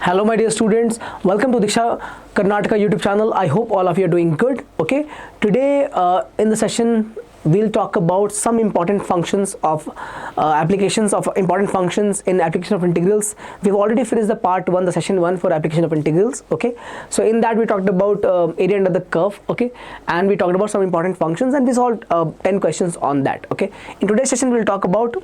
Hello my dear students, welcome to Diksha Karnataka YouTube channel. I hope all of you are doing good. Okay, today in the session we'll talk about some important functions of applications of important functions in application of integrals. We've already finished the part 1, the session 1 for application of integrals. Okay, so in that we talked about area under the curve. Okay, and we talked about some important functions and we solved 10 questions on that. Okay, in today's session we'll talk about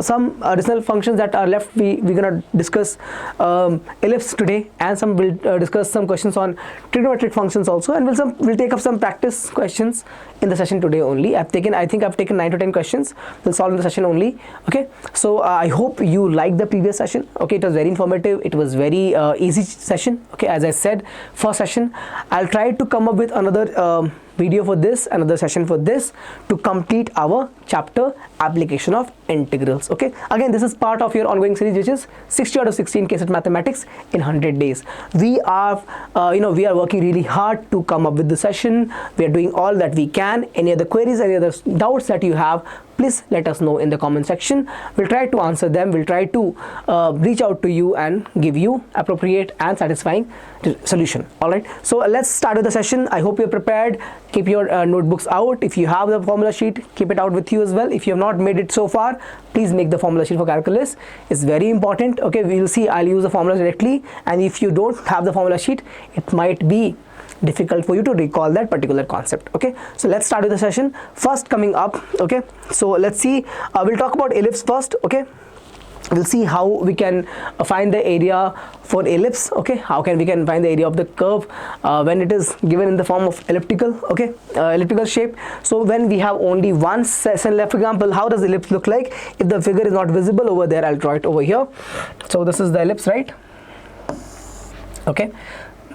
some additional functions that are left. We're gonna discuss ellipse today, and some will discuss some questions on trigonometric functions also, and we'll take up some practice questions in the session today only. I think I've taken 9 to 10 questions. We'll solve in the session only. Okay, so I hope you liked the previous session. Okay, it was very informative. It was very easy session. Okay, as I said, first session I'll try to come up with another video for this, another session for this, to complete our chapter application of integrals. Okay, again this is part of your ongoing series, which is 60 out of 16 KCET mathematics in 100 days. We are we are working really hard to come up with the session. We are doing all that we can. Any other queries, any other doubts that you have, please let us know in the comment section. We'll try to answer them. We'll try to reach out to you and give you appropriate and satisfying solution. All right, so let's start with the session. I hope you're prepared. Keep your notebooks out. If you have the formula sheet, keep it out with you as well. If you have not made it so far, please make the formula sheet for calculus. It's very important. Okay, we will see. I'll use the formula directly, and if you don't have the formula sheet, it might be difficult for you to recall that particular concept. Okay, so let's start with the session. First coming up, okay, so let's see, we'll talk about ellipse first. Okay, we'll see how we can find the area for ellipse. Okay, how can we find the area of the curve when it is given in the form of elliptical. Okay, elliptical shape. So when we have only one session left, for example, how does ellipse look like? If the figure is not visible over there, I'll draw it over here. So this is the ellipse, right? Okay,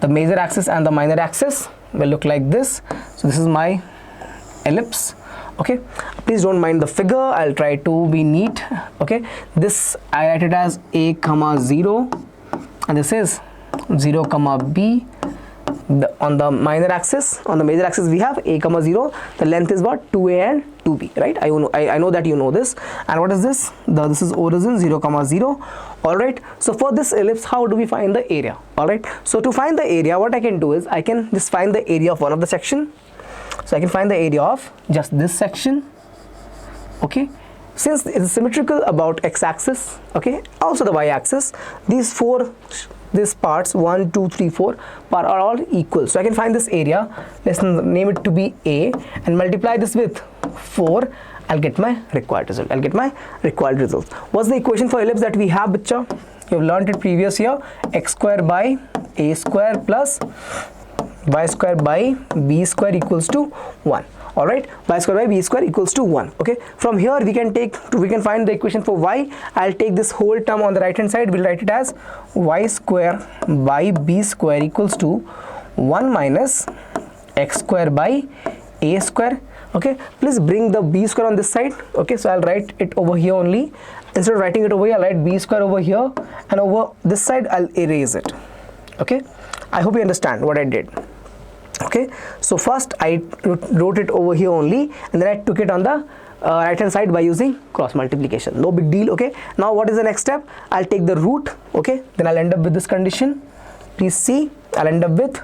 the major axis and the minor axis will look like this. So this is my ellipse. Okay, please don't mind the figure. I'll try to be neat. Okay, this I write it as a comma 0, and this is 0 comma b. On the minor axis, on the major axis we have a comma 0. The length is what? 2a and 2b, right? I know that you know this. And what is this? This is origin 0 comma 0. All right, so for this ellipse, how do we find the area? All right, so to find the area, what I can do is I can just find the area of one of the section. So I can find the area of just this section. Okay, since it is symmetrical about x-axis, okay, also the y-axis, these parts 1 2 3 4 are all equal. So I can find this area. Let's name it to be a and multiply this with 4. I'll get my required result. What's the equation for ellipse that we have, bacha? You've learned it previous year. X square by a square plus y square by b square equals to 1. All right, y square by b square equals to 1. Okay, from here we can find the equation for y. I'll take this whole term on the right hand side. We'll write it as y square by b square equals to 1 minus x square by a square. Okay, please bring the b square on this side. Okay, so I'll write it over here only. Instead of writing it over here, I'll write b square over here, and over this side I'll erase it. Okay, I hope you understand what I did. Okay, so first I wrote it over here only, and then I took it on the right hand side by using cross multiplication. No big deal. Okay, now what is the next step? I'll take the root. Okay, then I'll end up with this condition. Please see, I'll end up with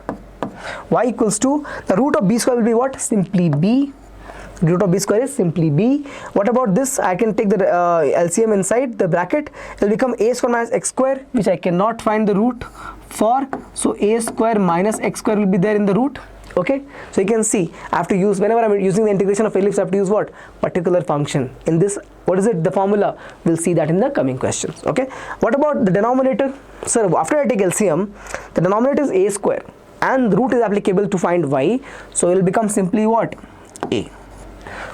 y equals to, the root of b square will be what? Simply b. Root of b square is simply b. What about this? I can take the LCM inside the bracket. It will become a square minus x square, which I cannot find the root for. So a square minus x square will be there in the root. Okay, so you can see I have to use, whenever I'm using the integration of ellipse, I have to use what? Particular function. In this, what is it? The formula. We'll see that in the coming questions. Okay, what about the denominator? So after I take LCM, the denominator is a square and the root is applicable to find y. So it will become simply what? A.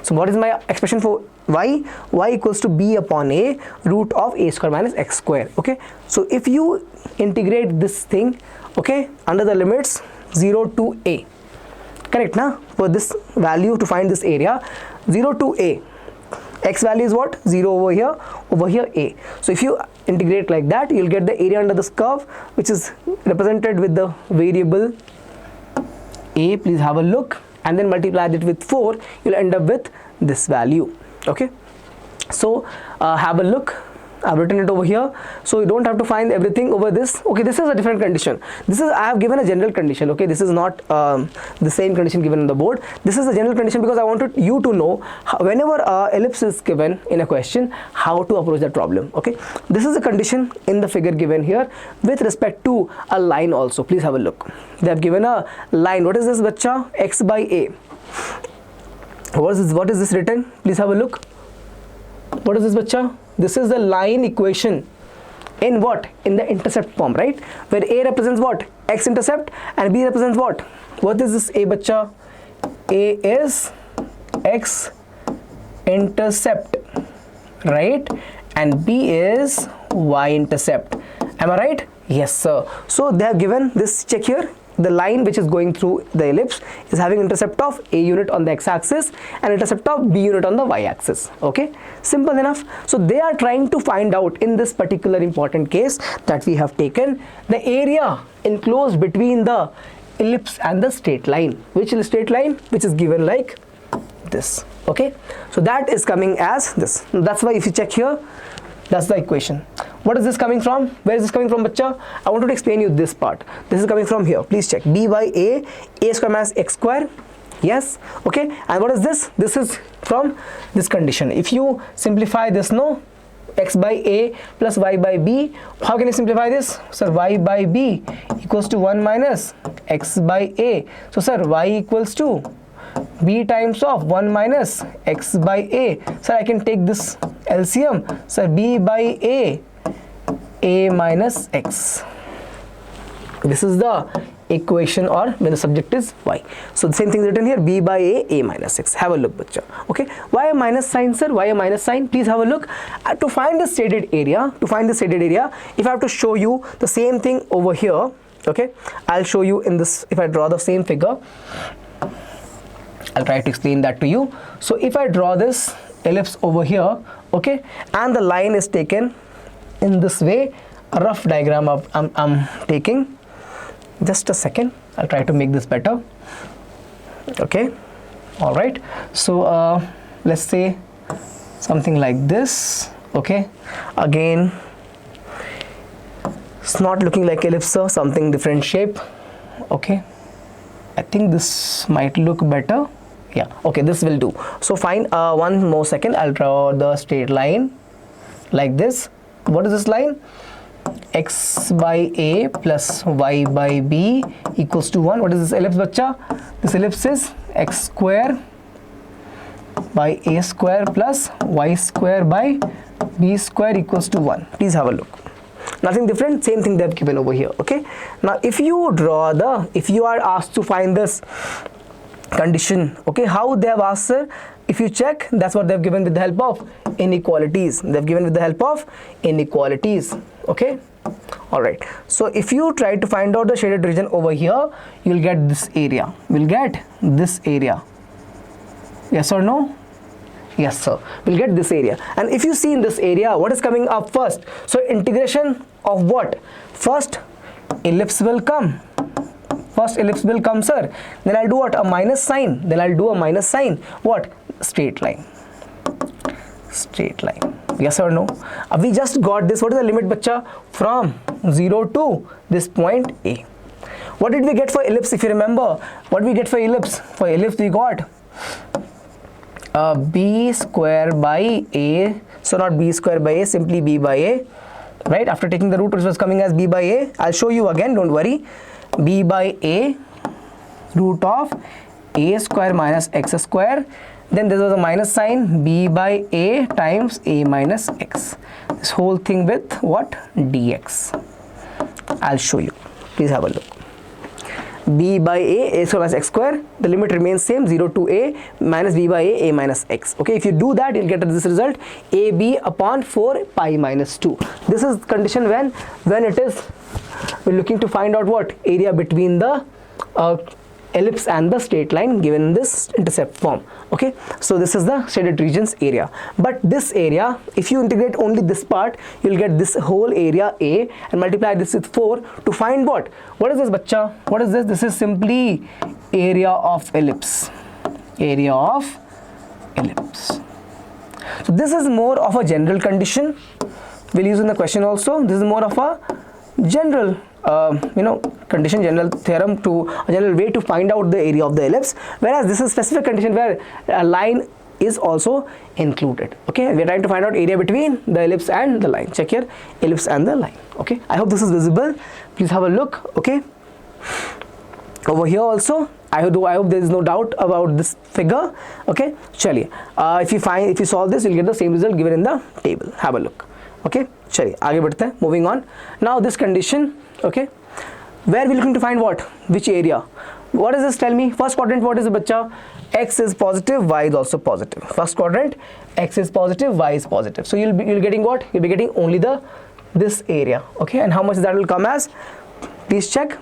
So what is my expression for y? Y equals to b upon a root of a square minus x square. Okay, so if you integrate this thing, okay, under the limits 0 to a, correct now, for this value to find this area, 0 to a, x value is what? 0 over here a. So if you integrate like that, you'll get the area under this curve, which is represented with the variable a. Please have a look, and then multiply it with 4. You'll end up with this value. Okay, so have a look. I've written it over here, so you don't have to find everything over this. Okay, this is a different condition. This is, I have given a general condition. Okay, this is not the same condition given on the board. This is a general condition because I wanted you to know whenever ellipse is given in a question, how to approach that problem. Okay, this is a condition in the figure given here with respect to a line also. Please have a look. They have given a line. What is this, bacha? X by a. What is this written? Please have a look. What is this, bacha? This is the line equation in what? In the intercept form, right? Where a represents what? X intercept, and b represents what? What is this a, bacha? A is x intercept, right? And b is y intercept. Am I right? Yes, sir. So they have given this, check here. The line which is going through the ellipse is having intercept of a unit on the x-axis and intercept of b unit on the y-axis. Okay, simple enough. So they are trying to find out in this particular important case that we have taken the area enclosed between the ellipse and the straight line. Which is straight line? Which is given like this. Okay, so that is coming as this. That's why if you check here, that's the equation. What is this coming from? Where is this coming from, bacha? I want to explain you this part. This is coming from here. Please check. B by a square minus x square. Yes. Okay. And what is this? This is from this condition. If you simplify this, no, x by a plus y by b. How can you simplify this? Sir, y by b equals to 1 minus x by a. So, sir, y equals to b times of 1 minus x by a. Sir, I can take this LCM. Sir, b by a minus x. This is the equation, or when the subject is y. So the same thing written here, b by a minus x. Have a look, bacha. Okay, why a minus sign, sir? Why a minus sign? Please have a look. To find the shaded area, if I have to show you the same thing over here, okay, I'll show you in this. If I draw the same figure, I'll try to explain that to you. So if I draw this ellipse over here, okay, and the line is taken in this way, a rough diagram of I'm taking. Just a second, I'll try to make this better. Okay, all right. So let's say something like this. Okay, again, it's not looking like ellipse, sir, something different shape. Okay, I think this might look better. Yeah, okay, this will do. So fine, one more second, I'll draw the straight line like this. What is this line? X by a plus y by b equals to 1. What is this ellipse, bacha? This ellipse is x square by a square plus y square by b square equals to 1. Please have a look. Nothing different, same thing they have given over here. Okay, now if you are asked to find this condition, okay, how they have asked, sir? If you check, that's what they have given with the help of inequalities. They have given with the help of inequalities. Okay, all right. So if you try to find out the shaded region over here, you'll get this area. We'll get this area. Yes or no? Yes, sir. We'll get this area. And if you see in this area, what is coming up first? So integration of what? First ellipse will come. First ellipse will come, sir. Then I'll do what? A minus sign. Then I'll do a minus sign. What? Straight line. Straight line. Yes or no? We just got this. What is the limit, bacha? From 0 to this point A. What did we get for ellipse? If you remember, what we get for ellipse? For ellipse we got b square by a. So not b square by a, simply b by a. Right? After taking the root, which was coming as b by a. I'll show you again. Don't worry. B by a root of a square minus x square. Then there was a minus sign, b by a times a minus x. This whole thing with what? Dx. I'll show you. Please have a look. B by a square minus x square. The limit remains same, 0 to a minus b by a minus x. Okay, if you do that, you'll get this result, ab upon 4 pi minus 2. This is condition when it is, we're looking to find out what? Area between the ellipse and the straight line given in this intercept form. Okay, so this is the shaded regions area. But this area, if you integrate only this part, you'll get this whole area A and multiply this with 4 to find what? What is this, bacha? What is this? This is simply area of ellipse. Area of ellipse. So this is more of a general condition we'll use in the question also. This is more of a general condition, general theorem, to a general way to find out the area of the ellipse, whereas this is specific condition where a line is also included. Okay, we're trying to find out area between the ellipse and the line. Check here, ellipse and the line. Okay, I hope this is visible. Please have a look. Okay, over here also I hope there is no doubt about this figure. Okay, chaliye, if you solve this, you'll get the same result given in the table. Have a look. Okay, chaliye आगे बढ़ते हैं. Moving on. Now this condition, okay, where we're looking to find what, which area. What is this? Tell me. First quadrant, what is it, bacha? X is positive, Y is also positive. First quadrant, X is positive, Y is positive. So you'll be getting what? You'll be getting only this area. Okay, and how much that will come as? Please check.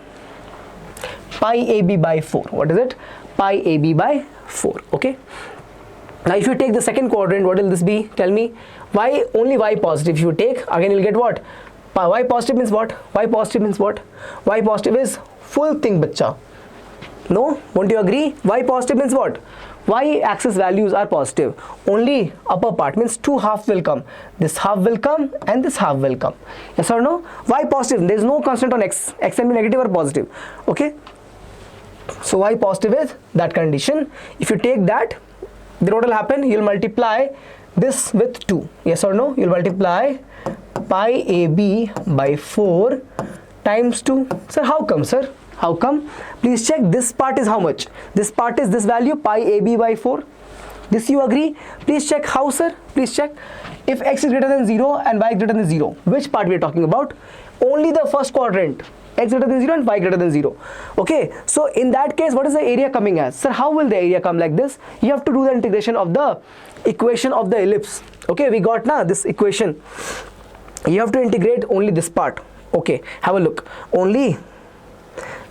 Pi AB by 4. What is it? Pi AB by 4. Okay. Now if you take the second quadrant, what will this be? Tell me. Y, only Y positive. If you take, again you'll get what? Y positive means what? Y positive means what? Y positive is full thing, bacha. No? Won't you agree? Y positive means what? Y axis values are positive. Only upper part means two half will come. This half will come and this half will come. Yes or no? Y positive. There is no constant on X. X can be negative or positive. Okay? So Y positive is that condition. If you take that, then what will happen? You'll multiply this with 2. Yes or no? You'll multiply pi AB by 4 times 2. Sir, how come, sir? How come? Please check. This part is how much? This part is this value, pi AB by 4. This you agree? Please check. How, sir? Please check. If X is greater than 0 and Y greater than 0, which part we are talking about? Only the first quadrant. X greater than 0 and Y greater than 0. Okay, so in that case, what is the area coming as? Sir, how will the area come like this? You have to do the integration of the equation of the ellipse. Okay, we got now this equation. You have to integrate only this part. Okay, have a look. Only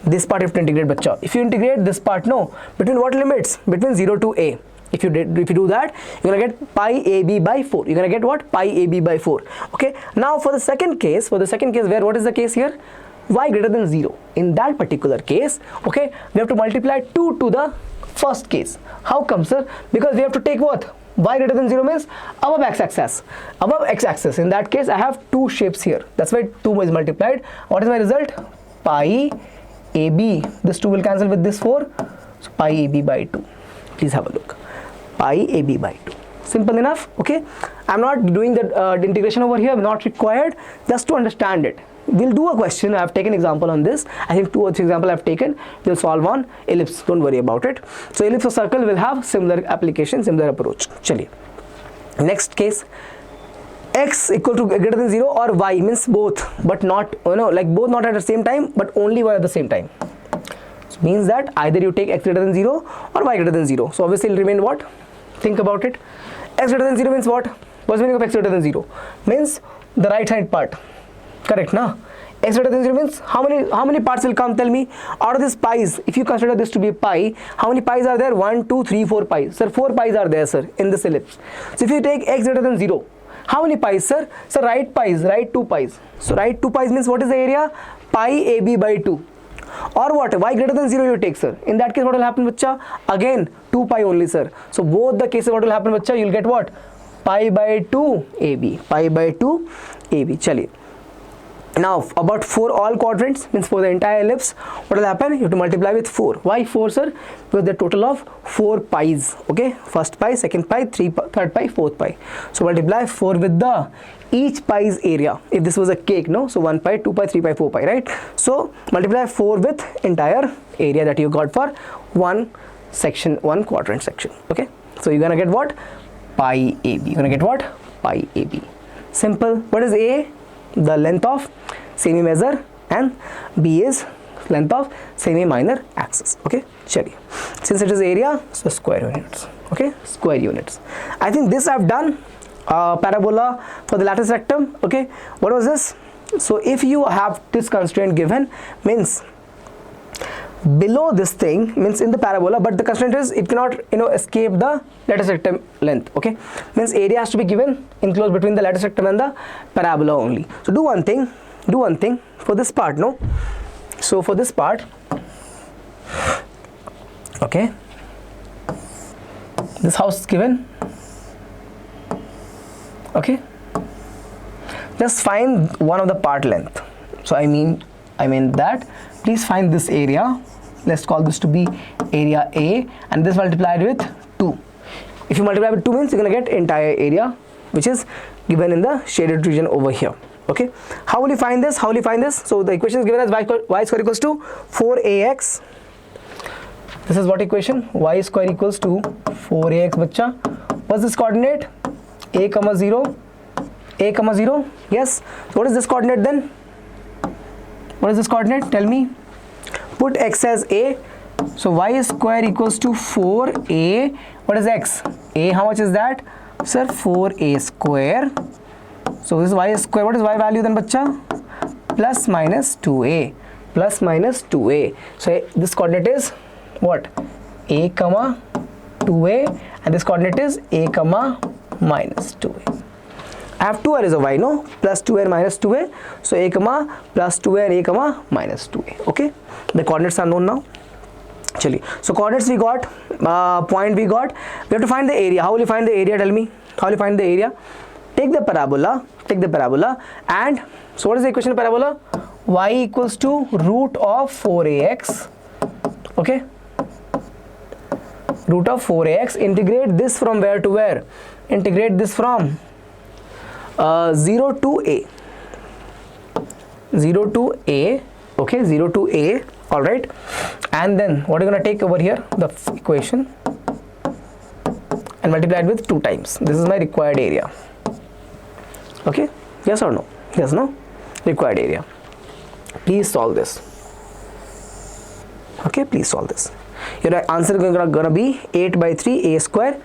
this part you have to integrate, bacha. If you integrate this part, no, between what limits? Between 0 to a. If you do that, you're gonna get pi AB by 4. You're gonna get what? Pi AB by 4. Okay, now for the second case, where what is the case here? Y greater than 0. In that particular case, okay, we have to multiply 2 to the first case. How come, sir? Because we have to take what? Y greater than 0 means above x-axis. Above x-axis. In that case, I have two shapes here. That's why 2 is multiplied. What is my result? Pi AB. This 2 will cancel with this 4. So pi AB by 2. Please have a look. Pi AB by 2. Simple enough. Okay. I'm not doing the integration over here. Not required. Just to understand it. We'll do a question. I have taken example on this. I think 2 or 3 example I've taken. We'll solve on ellipse. Don't worry about it. So ellipse or circle will have similar application, similar approach. Chaliye. Next case. X equal to greater than 0 or Y means both, but not, like both not at the same time, but only one at the same time. So means that either you take X greater than 0 or Y greater than 0. So obviously it will remain what? Think about it. X greater than 0 means what? What's the meaning of X greater than 0? Means the right hand part. Correct, na? X greater than 0 means how many parts will come? Tell me. Out of these pi's, if you consider this to be a pi, how many pi's are there? 1, 2, 3, 4 pi's. Sir, 4 pi's are there, sir, in this ellipse. So if you take X greater than 0, how many pi's, sir? Sir, right pi's, right 2 pi's. So right 2 pi's means what is the area? Pi AB by 2. Or what? Y greater than 0 you take, sir. In that case, what will happen, bacha? Again, 2 pi only, sir. So both the cases, what will happen, bacha? You'll get what? Pi by 2 AB. Pi by 2 AB. Chaliye. Now about 4 all quadrants means for the entire ellipse, what will happen? You have to multiply with 4. Why 4, sir? Because the total of 4 pi's. Okay, first pi, second pi, third pi, fourth pi. So multiply 4 with the each pi's area. If this was a cake, no? So 1 pi, 2 pi, 3 pi, 4 pi, right? So multiply 4 with entire area that you got for one section, one quadrant section. Okay, so you're gonna get what? Pi AB. You're gonna get what? Pi AB. Simple. What is A? The length of semi major, and B is length of semi minor axis. Okay, chaliye. Since it is area, so square units. Okay, square units. I think this I've done. Parabola for the lattice rectum. Okay, what was this? So if you have this constraint given, means below this thing, means in the parabola, but the constraint is it cannot escape the lattice rectum length. Okay, means area has to be given enclosed between the lattice rectum and the parabola only. So do one thing for this part, no? So for this part, okay, this house is given. Okay, just find one of the part length. So I mean that please find this area. Let's call this to be area A, and this multiplied with 2. If you multiply with 2 means you're going to get entire area, which is given in the shaded region over here. Okay, how will you find this? So the equation is given as y square equals to 4ax. This is what equation? Y square equals to 4ax, bacha. What's this coordinate? A comma 0. Yes. So what is this coordinate then? What is this coordinate? Tell me. Put x as a. So y square equals to 4a. What is x? A, how much is that? Sir, 4a square. So this is y square. What is y value then, bacha? Plus minus 2a. So this coordinate is what? A comma 2a, and this coordinate is a comma minus 2a. I have two arrays of y, no? Plus 2a and minus 2a. So a comma plus 2a and a comma minus 2a. Okay, the coordinates are known now. Chali. So coordinates we got, point we got. We have to find the area. How will you find the area? Tell me. How will you find the area? Take the parabola, and so what is the equation of parabola? Y equals to root of 4ax. Okay, root of 4ax. Integrate this from where to where? Integrate this from 0 to a. Okay, 0 to a. All right, and then what are you going to take over here? The equation and multiply it with 2 times. This is my required area. Okay, yes or no? Yes, no? Required area. Please solve this. Okay, please solve this. Your answer is gonna be 8 by 3 a square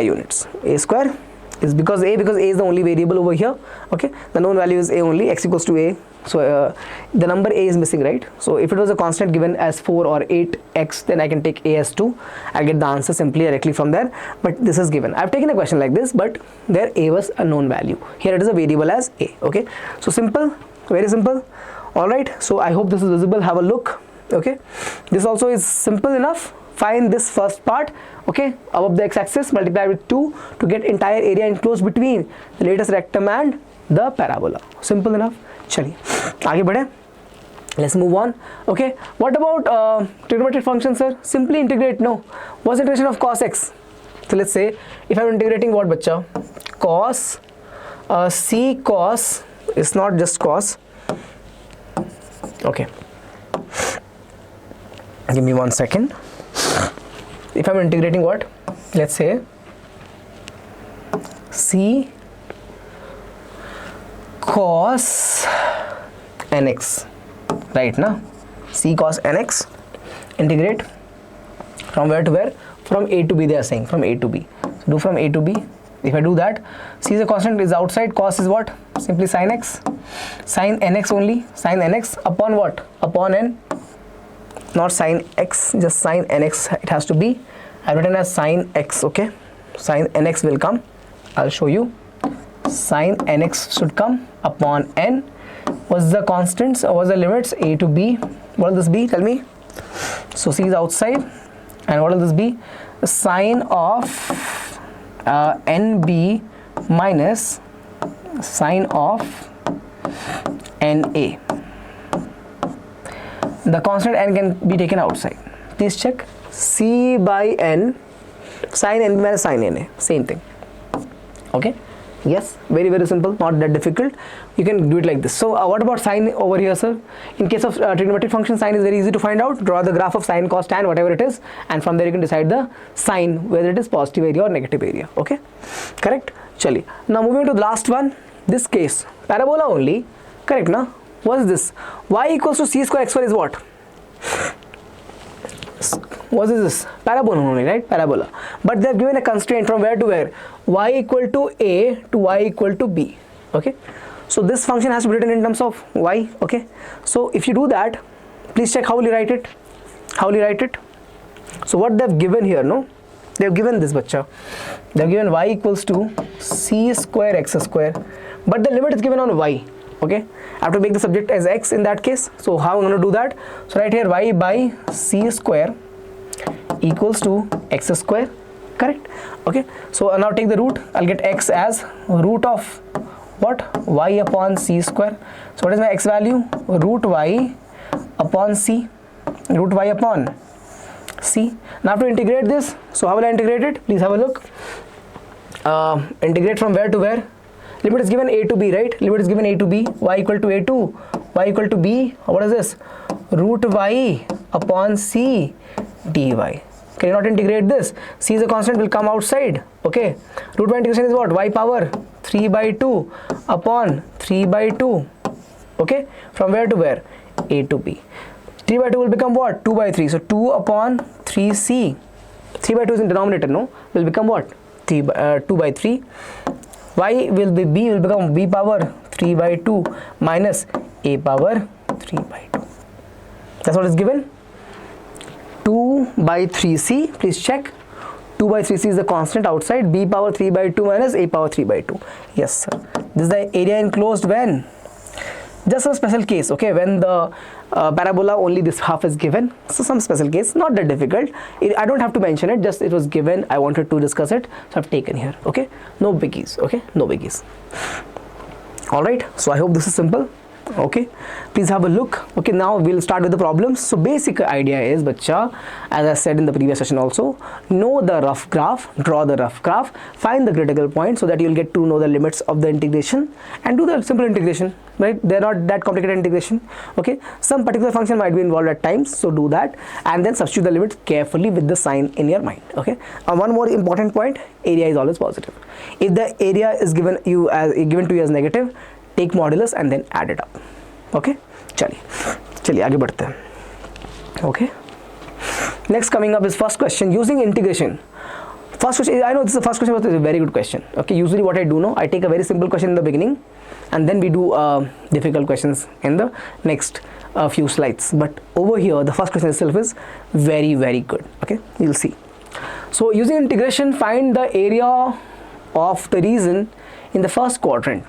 units. A square is because a is the only variable over here. Okay, the known value is a only, x equals to a. So the number a is missing, right? So if it was a constant given as 4 or 8x, then I can take a as 2. I'll get the answer simply directly from there. But this is given. I've taken a question like this, but there a was a known value. Here it is a variable as a. Okay, so simple, very simple. All right, so I hope this is visible. Have a look. Okay, this also is simple enough. Find this first part, okay, above the x-axis, multiply with 2 to get entire area enclosed between the latest rectum and the parabola. Simple enough. Chaliye, आगे बढ़े. Let's move on. Okay, what about trigonometric functions, sir? Simply integrate. No, what's the integration of cos x? So let's say if I'm integrating what, bacha? Cos, c cos is not just cos. Okay, give me 1 second. If I'm integrating what? Let's say c cos nx, right now? C cos nx, integrate from where to where? From a to b, they are saying, from a to b. So do from a to b. If I do that, c is a constant, is outside, cos is what? Simply sin x, sin nx only, sin nx upon what? Upon n, not sin x, just sin nx it has to be. I've written as sin x. Okay, sin nx will come, I'll show you. Sin nx should come upon n. What's the constants or what's the limits? A to b. What will this be? Tell me. So c is outside, and what will this be? The sine of nb minus sine of na. The constant n can be taken outside. Please check. C by n, sin n minus sin na, same thing. Okay, yes, very very simple, not that difficult. You can do it like this. So what about sine over here, sir? In case of trigonometric function, sine is very easy to find out. Draw the graph of sine, cos, tan, whatever it is, and from there you can decide the sign, whether it is positive area or negative area. Okay, correct. Chali. Now moving to the last one. This case, parabola only, correct na? What is this? Y equals to c square x square is what? What is this? Parabola only, right? Parabola. But they have given a constraint from where to where? Y equal to a to y equal to b. Okay, so this function has to be written in terms of y. Okay, so if you do that, please check how will you write it. How will you write it? So what they have given here, no? They have given this, bacha. They have given y equals to c square x square, but the limit is given on y. Okay, I have to make the subject as x in that case. So how I'm going to do that? So right here, y by c square equals to x square, correct? Okay, so now take the root. I'll get x as root of what? Y upon c square. So what is my x value? Root y upon c. Root y upon c. Now to integrate this, so how will I integrate it? Please have a look. Integrate from where to where? Limit is given a to b, right? Limit is given a to b. Y equal to a2, y equal to b. What is this? Root y upon c dy. Can you not integrate this? C is a constant, will come outside. Okay. Root y integration is what? Y power 3 by 2 upon 3 by 2. Okay. From where to where? A to b. 3 by 2 will become what? 2 by 3. So 2 upon 3c. 3 by 2 is in denominator, no? Will become what? 2 by 3. Y will be b, will become b power 3 by 2 minus a power 3 by 2. That's what is given. 2 by 3c, please check. 2 by 3c is the constant outside. B power 3 by 2 minus a power 3 by 2. Yes, sir. This is the area enclosed when? Just a special case, okay, when the parabola only this half is given. So some special case, not that difficult. I don't have to mention it, just it was given. I wanted to discuss it, so I've taken here, okay. No biggies, okay, no biggies. All right, so I hope this is simple. Okay, please have a look. Okay, now we'll start with the problems. So basic idea is, bacha, as I said in the previous session also, know the rough graph, draw the rough graph, find the critical point so that you'll get to know the limits of the integration and do the simple integration, right? They're not that complicated integration. Okay, some particular function might be involved at times, so do that and then substitute the limits carefully with the sign in your mind. Okay, one more important point, area is always positive. If the area is given to you as negative, take modulus and then add it up. Okay, चलिए आगे बढ़ते हैं. Okay, next coming up is first question using integration. First question, I know this is the first question, but it's a very good question. Okay, usually what I do now, I take a very simple question in the beginning and then we do difficult questions in the next few slides. But over here the first question itself is very, very good. Okay, you'll see. So using integration, find the area of the region in the first quadrant.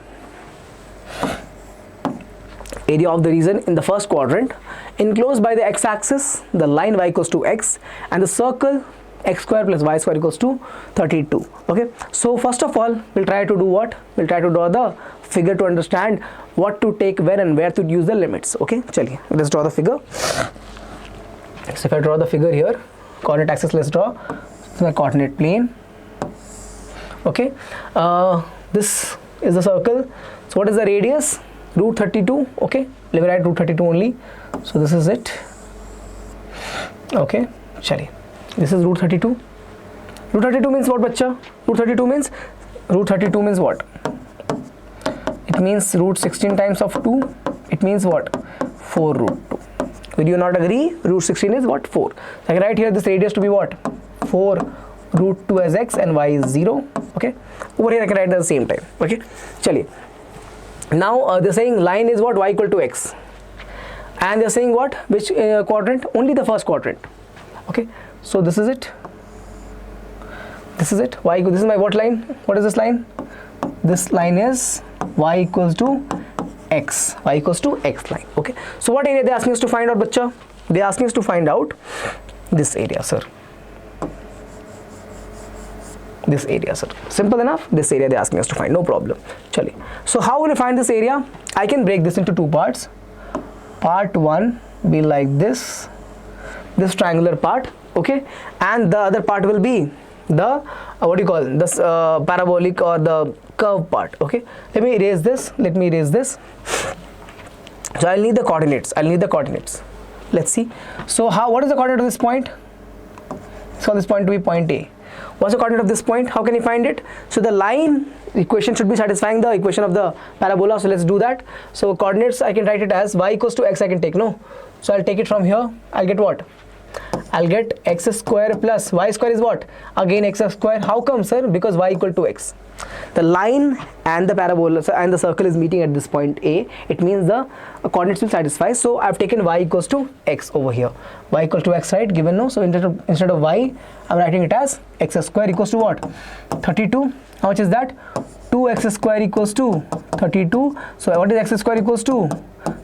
Area of the region in the first quadrant enclosed by the x-axis, the line y equals to x, and the circle x square plus y square equals to 32. Okay, so first of all we'll try to do what? We'll try to draw the figure to understand what to take when and where to use the limits. Okay, chaliye, let's draw the figure. So if I draw the figure here, coordinate axis, let's draw my coordinate plane. Okay, this is the circle. So what is the radius? Root 32. Okay, let me write root 32 only. So this is it. Okay, chaliye, this is root 32. Root 32 means what, bacha? Root 32 means what? It means root 16 times of 2. It means what? 4 root 2. Will you not agree? Root 16 is what? 4. So I can write here this radius to be what? 4 root 2 as x and y is 0. Okay, over here I can write at the same time. Okay, chaliye. Now they're saying line is what? Y equal to x, and they're saying what? Which quadrant? Only the first quadrant. Okay, so this is it. This is it. Y equal, this is my what line? What is this line? This line is y equals to x. Y equals to x line. Okay, so what area they're asking us to find out, bacha? They're asking us to find out this area, sir. This area, sir. Simple enough. This area they're asking us to find, no problem. Chaliye. So how will you find this area? I can break this into two parts. Part 1 be like this triangular part, okay, and the other part will be the what do you call this parabolic or the curve part. Okay, let me erase this. So I'll need the coordinates. Let's see. So what is the coordinate of this point? So this point to be point A. What's the coordinate of this point? How can you find it? So the line equation should be satisfying the equation of the parabola. So let's do that. So coordinates, I can write it as y equals to x. I can take, no? So I'll take it from here. I'll get what? I'll get x square plus y square is what? Again x square. How come, sir? Because y equal to x. The line and the parabola and the circle is meeting at this point A. It means the coordinates will satisfy. So I've taken y equals to x over here. Y equals to x, right? Given, no? So instead of y, I'm writing it as x square equals to what? 32. How much is that? 2x square equals to 32. So what is x square equals to?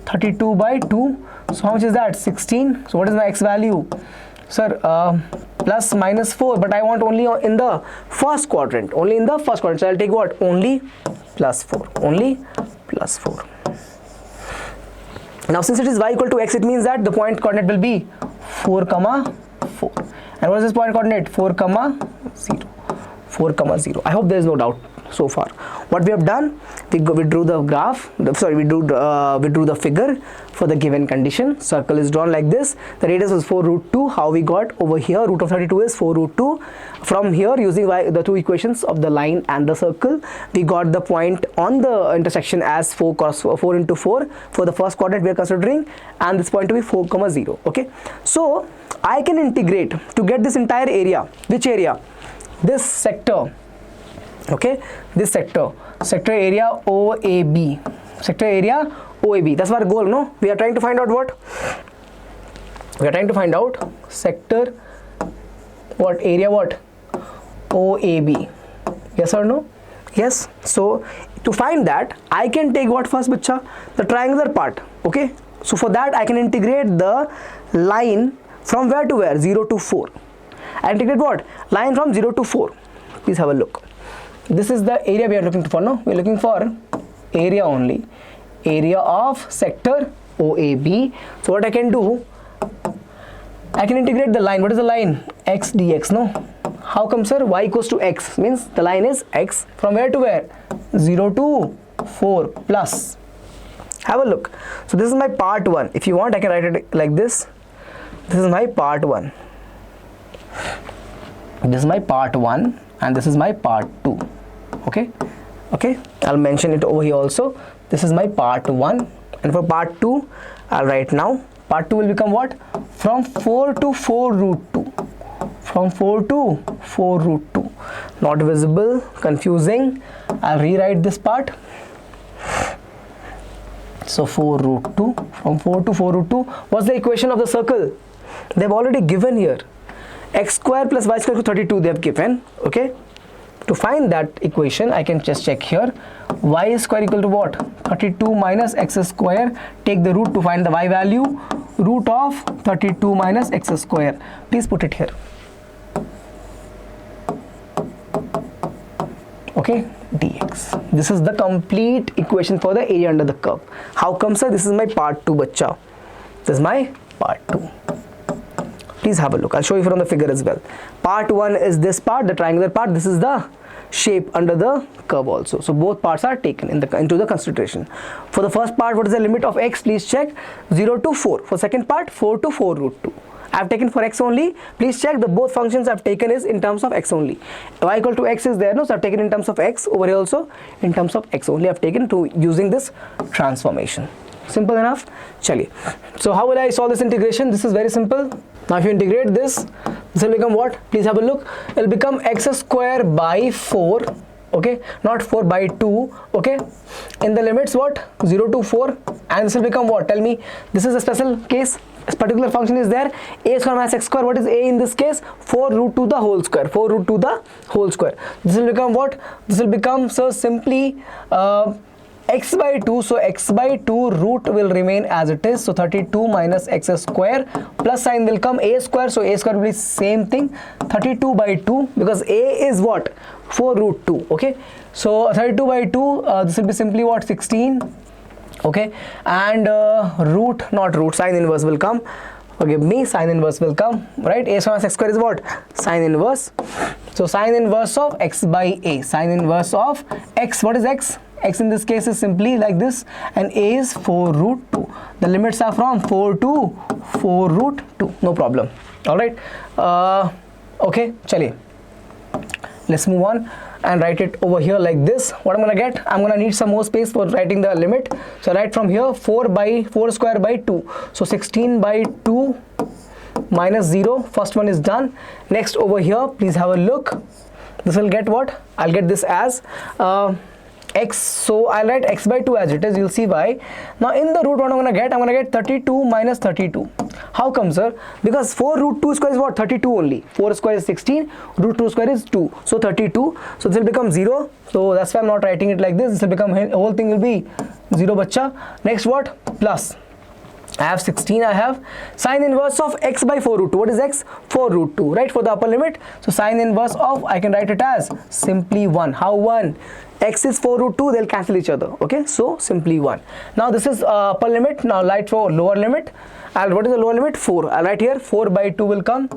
32 by 2. So how much is that? 16. So what is my x value? Sir, plus minus 4, but I want only in the first quadrant, only in the first quadrant. So I'll take what? Only plus 4, only plus 4. Now since it is y equal to x, it means that the point coordinate will be 4 comma 4. And what is this point coordinate? 4 comma 0. 4 comma 0. I hope there is no doubt so far. What we have done, we drew the graph, we drew the figure for the given condition. Circle is drawn like this. The radius was 4 root 2. How we got over here, root of 32 is 4 root 2. From here, using the two equations of the line and the circle, we got the point on the intersection as 4 into 4 for the first quadrant we are considering, and this point to be 4 comma 0. Okay, so I can integrate to get this entire area. Which area? This sector. Okay, this sector area OAB, sector area OAB. That's our goal, no? We are trying to find out what? We are trying to find out sector, what area, what? OAB. Yes or no? Yes. So to find that, I can take what first, bacha? The triangular part. Okay, so for that I can integrate the line from where to where? 0 to 4. I integrate what? Line from 0 to 4. Please have a look. This is the area we are looking for, no? We are looking for area only, area of sector OAB. So what I can do, I can integrate the line. What is the line? X dx, no? How come, sir? Y equals to x, means the line is x from where to where? 0 to 4 plus. Have a look. So this is my part 1. If you want, I can write it like this. This is my part 1. This is my part 1 and this is my part 2. Okay, I'll mention it over here also. This is my part 1, and for part 2 I'll write now. Part 2 will become what? From 4 to 4 root 2. From 4 to 4 root 2. Not visible, confusing. I'll rewrite this part. So 4 root 2. From 4 to 4 root 2. What's the equation of the circle? They've already given here. X square plus y square to 32 they have given. Okay, to find that equation I can just check here. Y square equal to what? 32 minus x square. Take the root to find the y value. Root of 32 minus x square. Please put it here. Okay, dx. This is the complete equation for the area under the curve. How come, sir? This is my part 2, bacha. This is my part 2. Please have a look. I'll show you from the figure as well. Part 1 is this part, the triangular part. This is the shape under the curve also. So both parts are taken into the consideration. For the first part, what is the limit of x? Please check. 0 to 4. For second part, 4 to 4 root 2. I have taken for x only. Please check the both functions I have taken is in terms of x only. Y equal to x is there, no? So I have taken in terms of x. Over here also in terms of x only I have taken to using this transformation. Simple enough. Chaliye. So how will I solve this integration? This is very simple. Now if you integrate this will become what? Please have a look. It will become x square by 4. Okay, not 4 by 2. Okay, in the limits what? 0 to 4, and this will become what? Tell me. This is a special case. This particular function is there. A square minus x square. What is a in this case? 4 root to the whole square. 4 root to the whole square. This will become what? This will become, so simply x by 2. So x by 2 root will remain as it is. So 32 minus x square plus sign will come a square. So a square will be same thing. 32 by 2, because a is what? 4 root 2. Okay, so 32 by 2, this will be simply what? 16. Okay, and root, not root, sine inverse will come. Forgive me, sine inverse will come, right? A square minus x square is what? Sine inverse. So sine inverse of x by a. Sine inverse of x. What is x? X in this case is simply like this, and a is 4 root 2. The limits are from 4 to 4 root 2. No problem. All right. Okay, chaliye. Let's move on and write it over here like this. What I'm gonna get? I'm gonna need some more space for writing the limit. So write from here 4 square by 2. So 16 by 2 minus 0. First one is done. Next over here, please have a look. This will get what? I'll get this as x. So I'll write x by 2 as it is. You'll see why. Now in the root, what I'm gonna get 32 minus 32. How come, sir? Because 4 root 2 square is what? 32 only. 4 square is 16. Root 2 square is 2. So 32. So this will become 0. So that's why I'm not writing it like this. This will become, whole thing will be 0, bacha. Next what? Plus. I have 16, I have sine inverse of x by 4 root 2. What is x? 4 root 2, right, for the upper limit. So sine inverse of, I can write it as simply 1. How 1? X is 4 root 2, they'll cancel each other, okay? So simply 1. Now this is upper limit. Now write for lower limit. And what is the lower limit? 4. I'll write here 4 by 2 will come.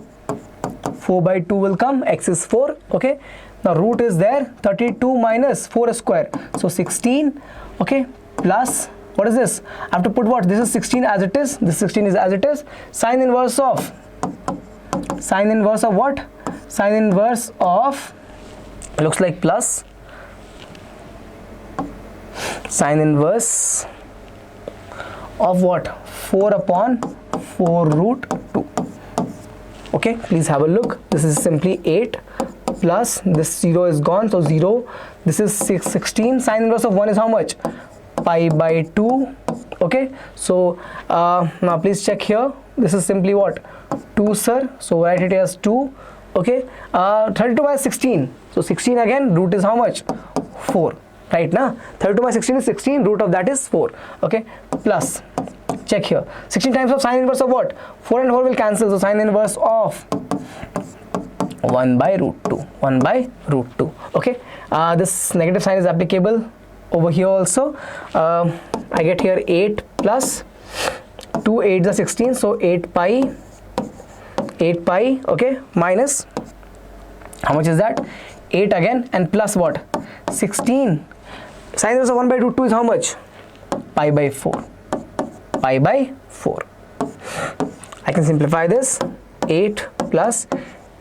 4 by 2 will come. X is 4, okay? Now root is there. 32 minus 4 square. So 16, okay, plus, what is this? I have to put what? This is 16 as it is. This 16 is as it is. Sine inverse of what? Sine inverse of, looks like plus. Sine inverse of what? 4 upon 4 root 2. Okay, please have a look. This is simply 8 plus this 0 is gone, so 0. This is 16. Sine inverse of 1 is how much? Pi by 2. Okay, so now please check here. This is simply what? 2, sir. So write it as 2. Okay, 32 by 16. So 16 again, root is how much? 4. Right now, 32 by 16 is 16. Root of that is 4. Okay, plus. Check here. 16 times of sine inverse of what? 4 and 4 will cancel. So sine inverse of 1 by root 2. 1 by root 2. Okay, this negative sign is applicable over here also. I get here 8 plus 2 8s are 16, so 8 pi, okay, minus, how much is that? 8 again, and plus what? 16. Sine inverse of 1 by root 2 is how much? Pi by 4. Pi by 4. I can simplify this. 8 plus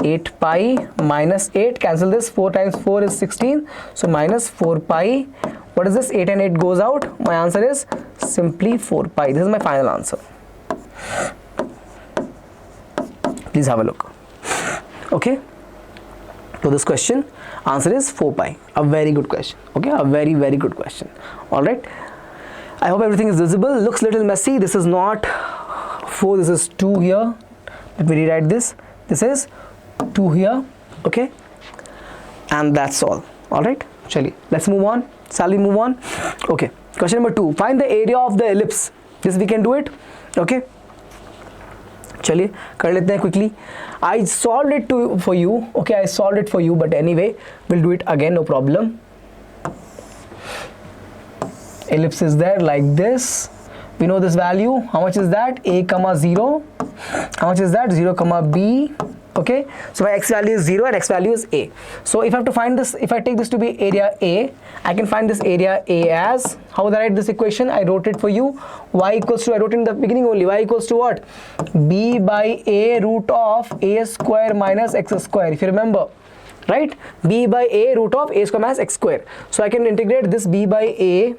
8 pi minus 8, cancel this. 4 times 4 is 16, so minus 4 pi. What is this? 8 and 8 goes out. My answer is simply 4 pi. This is my final answer. Please have a look. Okay, to this question, answer is 4 pi. A very good question. Okay, a very, very good question. All right, I hope everything is visible. Looks little messy. This is not 4, this is 2 here. Let me rewrite this. This is 2 here. Okay, and that's all. All right, chali, let's move on. Shall we move on? Okay, question number 2. Find the area of the ellipse. This we can do it. Okay, चलिए कर लेते हैं quickly. I solved it for you. Okay, I solved it for you, but anyway, we'll do it again, no problem. Ellipse is there like this. We know this value. How much is that? A comma 0. How much is that? 0 comma B. Okay, so my x value is 0 and x value is a. So if I have to find this, if I take this to be area a, I can find this area a as, how would I write this equation? I wrote it for you. Y equals to, I wrote it in the beginning only, y equals to what? B by a root of a square minus x square, if you remember, right? B by a root of a square minus x square. So I can integrate this b by a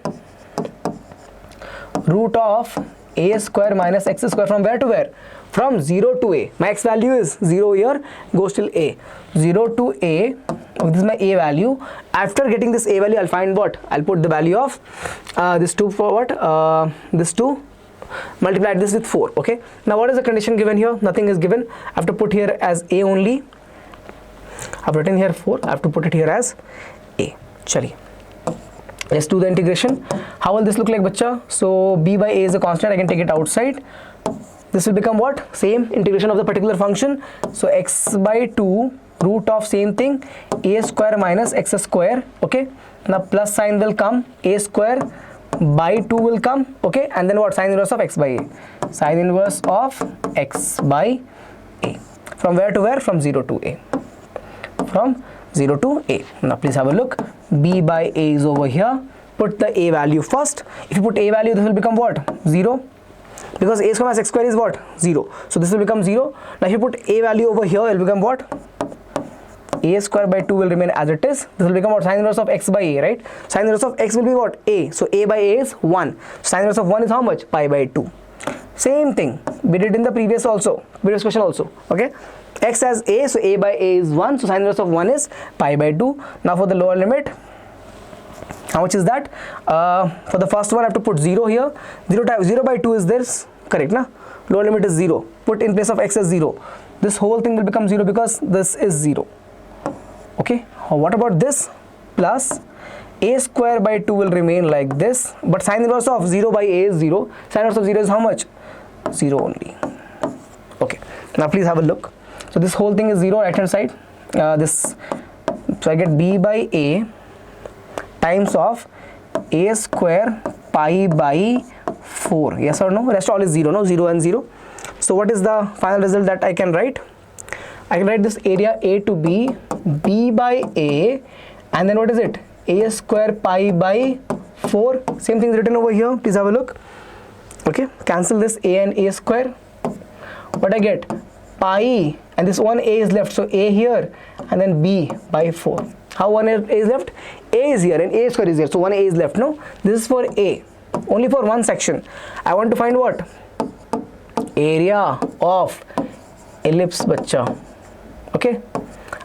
root of a square minus x square from where to where? From 0 to a. My x value is 0 here, goes till a. 0 to a, this is my a value. After getting this a value, I'll find what? I'll put the value of this 2 for what? This 2, multiply this with 4. Okay, now what is the condition given here? Nothing is given. I have to put here as a only. I've written here 4, I have to put it here as a. Chali, let's do the integration. How will this look like, bacha? So b by a is a constant, I can take it outside. This will become what? Same integration of the particular function. So x by 2 root of same thing, a square minus x square. Okay, now plus sign will come, a square by 2 will come. Okay, and then what? Sine inverse of x by a. Sine inverse of x by a. From where to where? From 0 to a. From 0 to a. Now please have a look. B by a is over here. Put the a value first. If you put a value, this will become what? 0. Because a square minus x square is what? 0. So this will become 0. Now if you put a value over here, it will become what? A square by 2 will remain as it is. This will become what? Sine inverse of x by a, right? Sine inverse of x will be what? A. So a by a is 1. Sine inverse of 1 is how much? Pi by 2. Same thing we did in the previous question also. Okay, x as a, so a by a is 1. So sine inverse of 1 is pi by 2. Now for the lower limit, how much is that? For the first one, I have to put 0 here. 0 by 2 is this, correct, na? Lower limit is 0. Put in place of x as 0. This whole thing will become 0 because this is 0. Okay, what about this? Plus a square by 2 will remain like this. But sine inverse of 0 by a is 0. Sine inverse of 0 is how much? 0 only. Okay, now please have a look. So this whole thing is 0 right hand side. So I get b by a times of a square pi by 4. Yes or no? Rest all is 0, no? 0 and 0. So what is the final result that I can write? I can write this area a to b, b by a, and then what is it? A square pi by 4. Same thing is written over here. Please have a look. Okay, cancel this a and a square. What I get? Pi, and this one a is left, so a here and then b by 4. How one a is left? A is here and a square is here, so one a is left. No, this is for a, only for one section. I want to find what? Area of ellipse, bacha. Okay,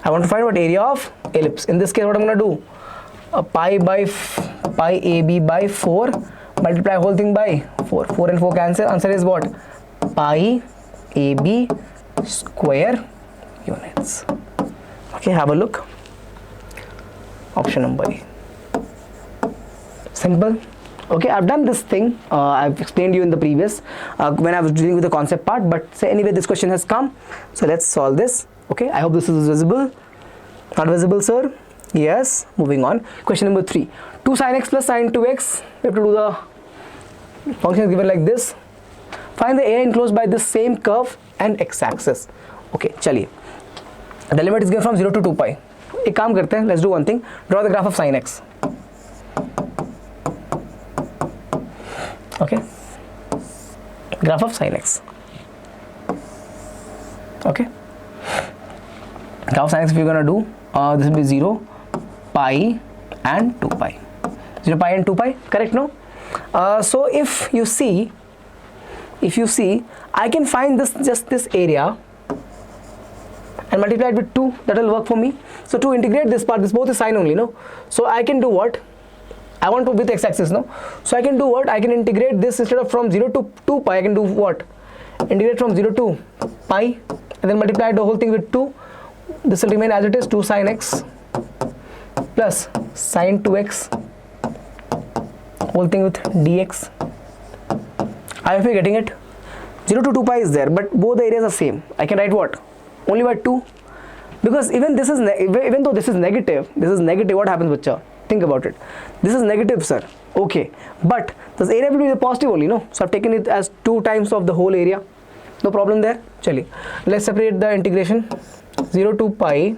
I want to find what? Area of ellipse. In this case, what I'm going to do? Pi ab by 4, multiply whole thing by 4. 4 and 4 cancel. Answer is what? Pi ab square units. Okay, have a look. Option number A. Simple. Okay, I've done this thing. I've explained you in the previous when I was dealing with the concept part. But say anyway, this question has come. So let's solve this. Okay, I hope this is visible. Not visible, sir? Yes. Moving on. Question number 3. 2 sin x plus sin 2x. We have to do the function given like this. Find the area enclosed by the same curve and x-axis. Okay, chaliye. The limit is given from 0 to 2 pi. एक काम करते हैं. Let's do one thing. Draw the graph of sin x. Okay. Graph of sin x. Okay. Graph of sin x, if you're gonna do, this will be 0, pi, and 2 pi. 0 pi and 2 pi. Correct? No. So if you see, I can find just this area and multiply it with 2. That will work for me. So to integrate this part, this both is sine only, no? So I can do what? I want to with x-axis, no? So I can do what? I can integrate this instead of from 0 to 2 pi. I can do what? Integrate from 0 to pi and then multiply the whole thing with 2. This will remain as it is, 2 sin x plus sin 2x whole thing with dx. I hope you're getting it. 0 to 2 pi is there, but both the areas are same. I can write what? Only by 2, because even this is even though this is negative, what happens, bacha? Think about it. This is negative, sir. Okay, but this area will be the positive only, no? So I've taken it as 2 times of the whole area. No problem there. Chaliye, let's separate the integration. 0 to pi,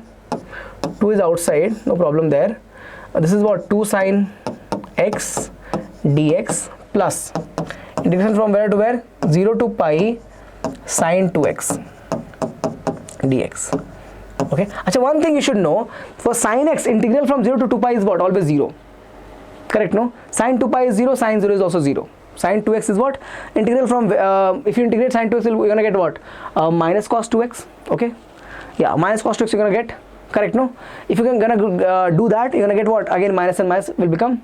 2 is outside, no problem there. This is what? 2 sin x dx plus integration from where to where? 0 to pi sin 2x dx. Okay, actually one thing you should know, for sin x, integral from 0 to 2 pi is what? Always 0. Correct, no? Sin 2 pi is 0, sin 0 is also 0. Sin 2x is what? Integral from, if you integrate sin 2x, you're gonna get what? Minus cos 2x. Okay, yeah, minus cos 2x you're gonna get. Correct, no? If you're gonna do that, you're gonna get what? Again, minus and minus will become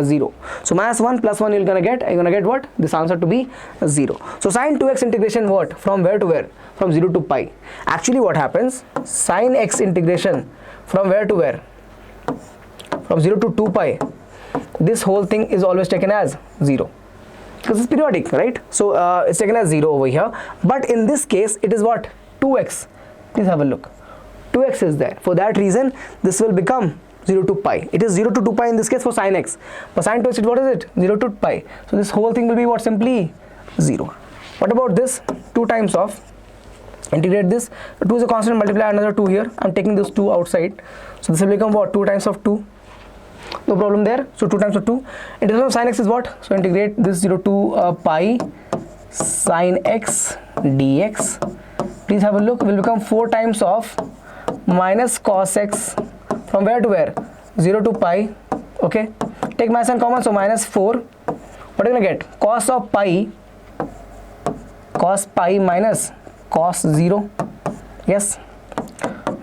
0. So minus 1 plus 1 you're gonna get what? This answer to be 0. So sin 2x integration what? From where to where? From 0 to pi. Actually what happens? Sin x integration from where to where? From 0 to 2 pi. This whole thing is always taken as 0. Because it's periodic, right? So it's taken as 0 over here. But in this case, it is what? 2x. Please have a look. 2x is there. For that reason, this will become 0 to pi. It is 0 to 2 pi in this case for sin x. For sin 2x, what is it? 0 to pi. So this whole thing will be what? Simply 0. What about this? 2 times of, integrate this. 2 is a constant, multiply another 2 here. I'm taking this 2 outside. So this will become what? 2 times of 2. No problem there. So 2 times of 2. Integration of sin x is what? So integrate this 0 to pi sin x dx. Please have a look. Will become 4 times of minus cos x. From where to where? 0 to pi. Okay. Take minus and common. So minus 4. What are you going to get? Cos of pi. Cos pi minus cos 0. Yes.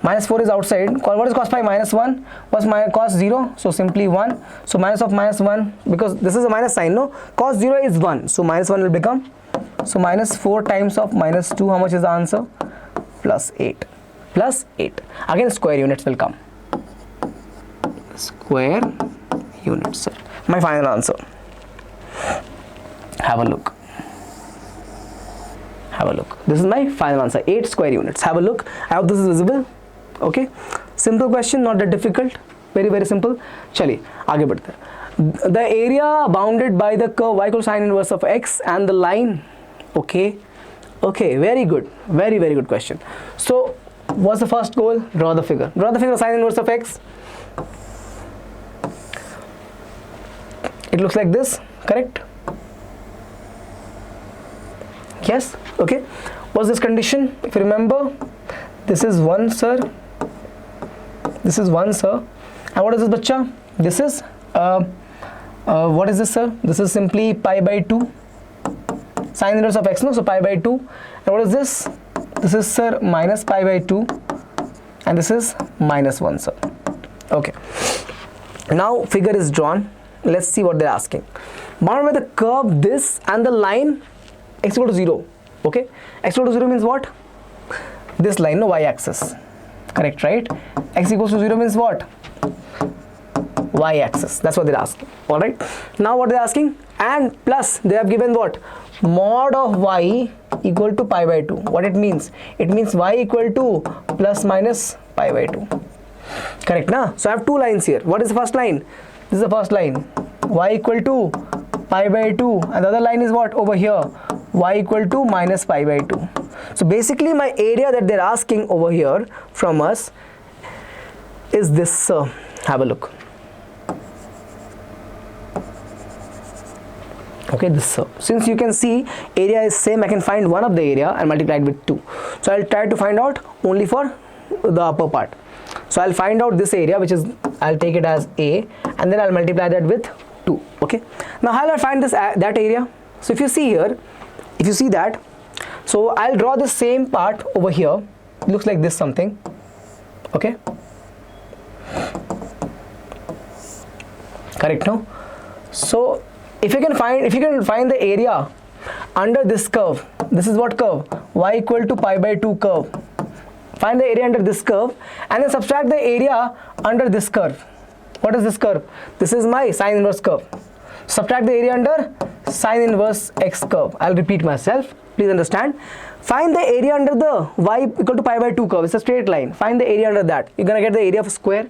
Minus 4 is outside. What is cos pi? Minus 1. What's minus cos 0? So simply 1. So minus of minus 1. Because this is a minus sign, no? Cos 0 is 1. So minus 1 will become. So minus 4 times of minus 2. How much is the answer? Plus 8. Plus 8. Again square units will come. Square units, sir. My final answer. Have a look. Have a look. This is my final answer, 8 square units. Have a look. I hope this is visible. Okay, simple question, not that difficult, very very simple. चलिए आगे बढ़ते हैं. The area bounded by the curve y equals sin inverse of x and the line. Okay, very good, very very good question. So what's the first goal? Draw the figure. Draw the figure of sin inverse of x. It looks like this, correct? Yes. Okay, what's this condition? If you remember, this is 1 sir, this is 1 sir, and what is this bacha? This is what is this sir? This is simply pi by 2 sin inverse of x, no? So pi by 2, and what is this? This is sir minus pi by 2, and this is minus 1 sir. Okay, now figure is drawn. Let's see what they're asking. Bounded by the curve this and the line x equal to 0. Okay, x equal to 0 means what? This line, no, y axis, correct, right? X equals to 0 means what? Y axis. That's what they're asking. All right, now what they're asking, and plus they have given what? Mod of y equal to pi by 2. What it means? It means y equal to plus minus pi by 2, correct na? So I have two lines here. What is the first line? This is the first line, y equal to pi by 2, and the other line is what over here? Y equal to minus pi by 2. So basically my area that they're asking over here from us is this. Have a look. Okay, this. Since you can see area is same, I can find one of the area and multiply it with 2. So I'll try to find out only for the upper part. So I'll find out this area, which is, I'll take it as A, and then I'll multiply that with 2. Okay, now how will I find this that area? So if you see here, if you see that, so I'll draw the same part over here. It looks like this something. Okay, correct, no? So if you can find the area under this curve, this is what curve? Y equal to pi by 2 curve. Find the area under this curve and then subtract the area under this curve. What is this curve? This is my sine inverse curve. Subtract the area under sine inverse x curve. I'll repeat myself, please understand. Find the area under the y equal to pi by 2 curve. It's a straight line. Find the area under that. You're gonna get the area of a square.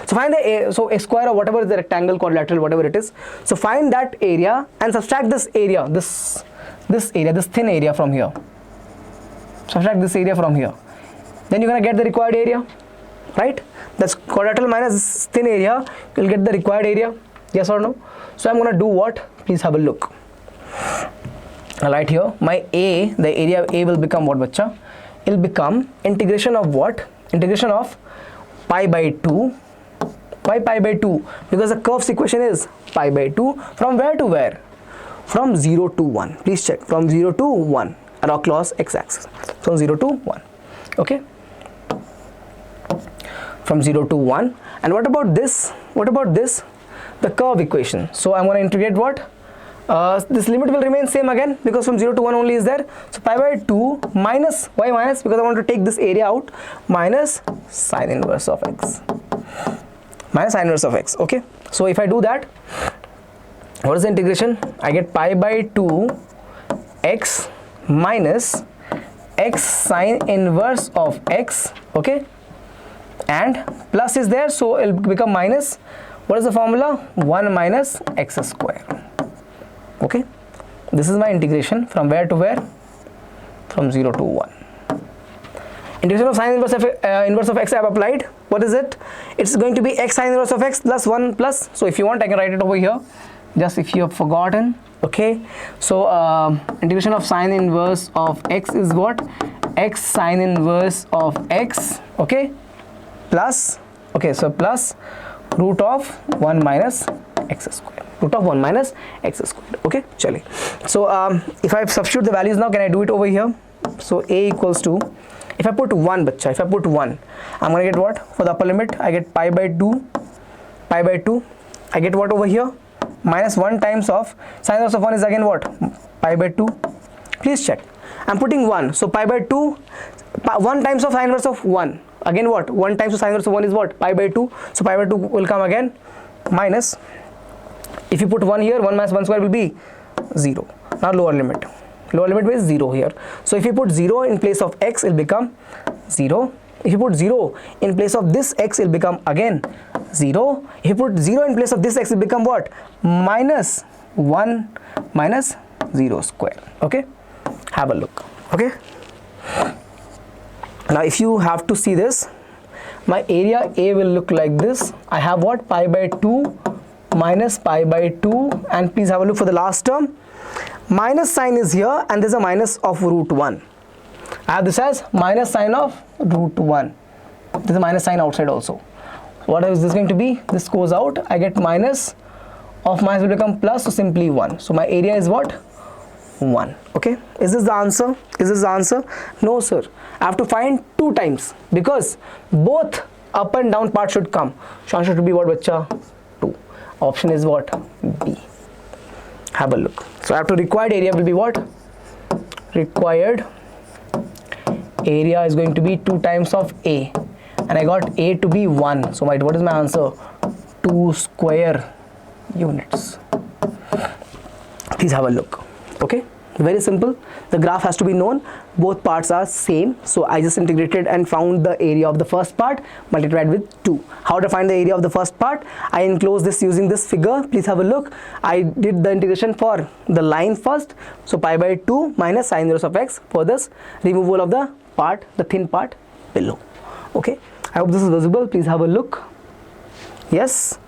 So find the so a square or whatever is the rectangle, quadrilateral, whatever it is. So find that area and subtract this area, this area, this thin area from here. Subtract this area from here. Then you're gonna get the required area, right? That's quadrilateral minus this thin area. You'll get the required area. Yes or no? So I'm gonna do what? Please have a look. I'll write here my A, the area A will become what, bacha? It'll become integration of what? Integration of pi by 2. Why pi by 2? Because the curve's equation is pi by 2. From where to where? From 0 to 1. Please check. From 0 to 1 across x-axis. From 0 to 1. Okay? From 0 to 1. And what about this? What about this? The curve equation. So I'm going to integrate what? This limit will remain same again because from 0 to 1 only is there. So pi by 2 minus, why minus? Because I want to take this area out, minus sine inverse of x. Minus sine inverse of x. Okay. So if I do that, what is the integration? I get pi by 2 x minus x sine inverse of x. Okay. And plus is there, so it will become minus. What is the formula? 1 minus x square. Okay, this is my integration from where to where? From 0 to 1. Integration of sine inverse of x I have applied. What is it? It's going to be x sine inverse of x plus 1 plus. So if you want, I can write it over here. Just if you have forgotten. Okay, so integration of sine inverse of x is what? X sine inverse of x. Okay, plus. Okay, so plus root of 1 minus x square. Root of 1 minus x square. Okay, chale. So if I substitute the values now, can I do it over here? So a equals to, if I put 1, bacha, if I put 1, I'm gonna get what? For the upper limit, I get pi by 2. Pi by 2. I get what over here? Minus 1 times of sine inverse of 1 is again what? Pi by 2. Please check. I'm putting 1. So pi by 2, 1 times of sine inverse of 1. Again what? 1 times of sine inverse of 1 is what? Pi by 2. So pi by 2 will come again minus. If you put 1 here, 1 minus 1 square will be 0. Now lower limit. Lower limit means 0 here. So if you put 0 in place of x, it will become 0. If you put 0 in place of this x, it will become again 0. If you put 0 in place of this x, it will become what? Minus 1 minus 0 square. Okay, have a look. Okay, now if you have to see this, my area A will look like this. I have what? Pi by 2 minus pi by 2, and please have a look for the last term. Minus sign is here and there's a minus of root 1. I have this as minus sign of root 1. There's a minus sign outside also. What is this going to be? This goes out. I get minus of minus will become plus, so simply 1. So my area is what? 1. Okay. Is this the answer? Is this the answer? No, sir. I have to find 2 times because both up and down part should come. So answer should be what, bacha? 2. Option is what? B. Have a look. So I have to required area will be what? Required area is going to be 2 times of A, and I got A to be 1. So what is my answer? 2 square units. Please have a look. Okay, very simple. The graph has to be known. Both parts are same, so I just integrated and found the area of the first part multiplied with 2. How to find the area of the first part? I enclose this using this figure. Please have a look. I did the integration for the line first, so pi by 2 minus sin inverse of x for this removal of the part, the thin part below. Okay, I hope this is visible. Please have a look. Yes,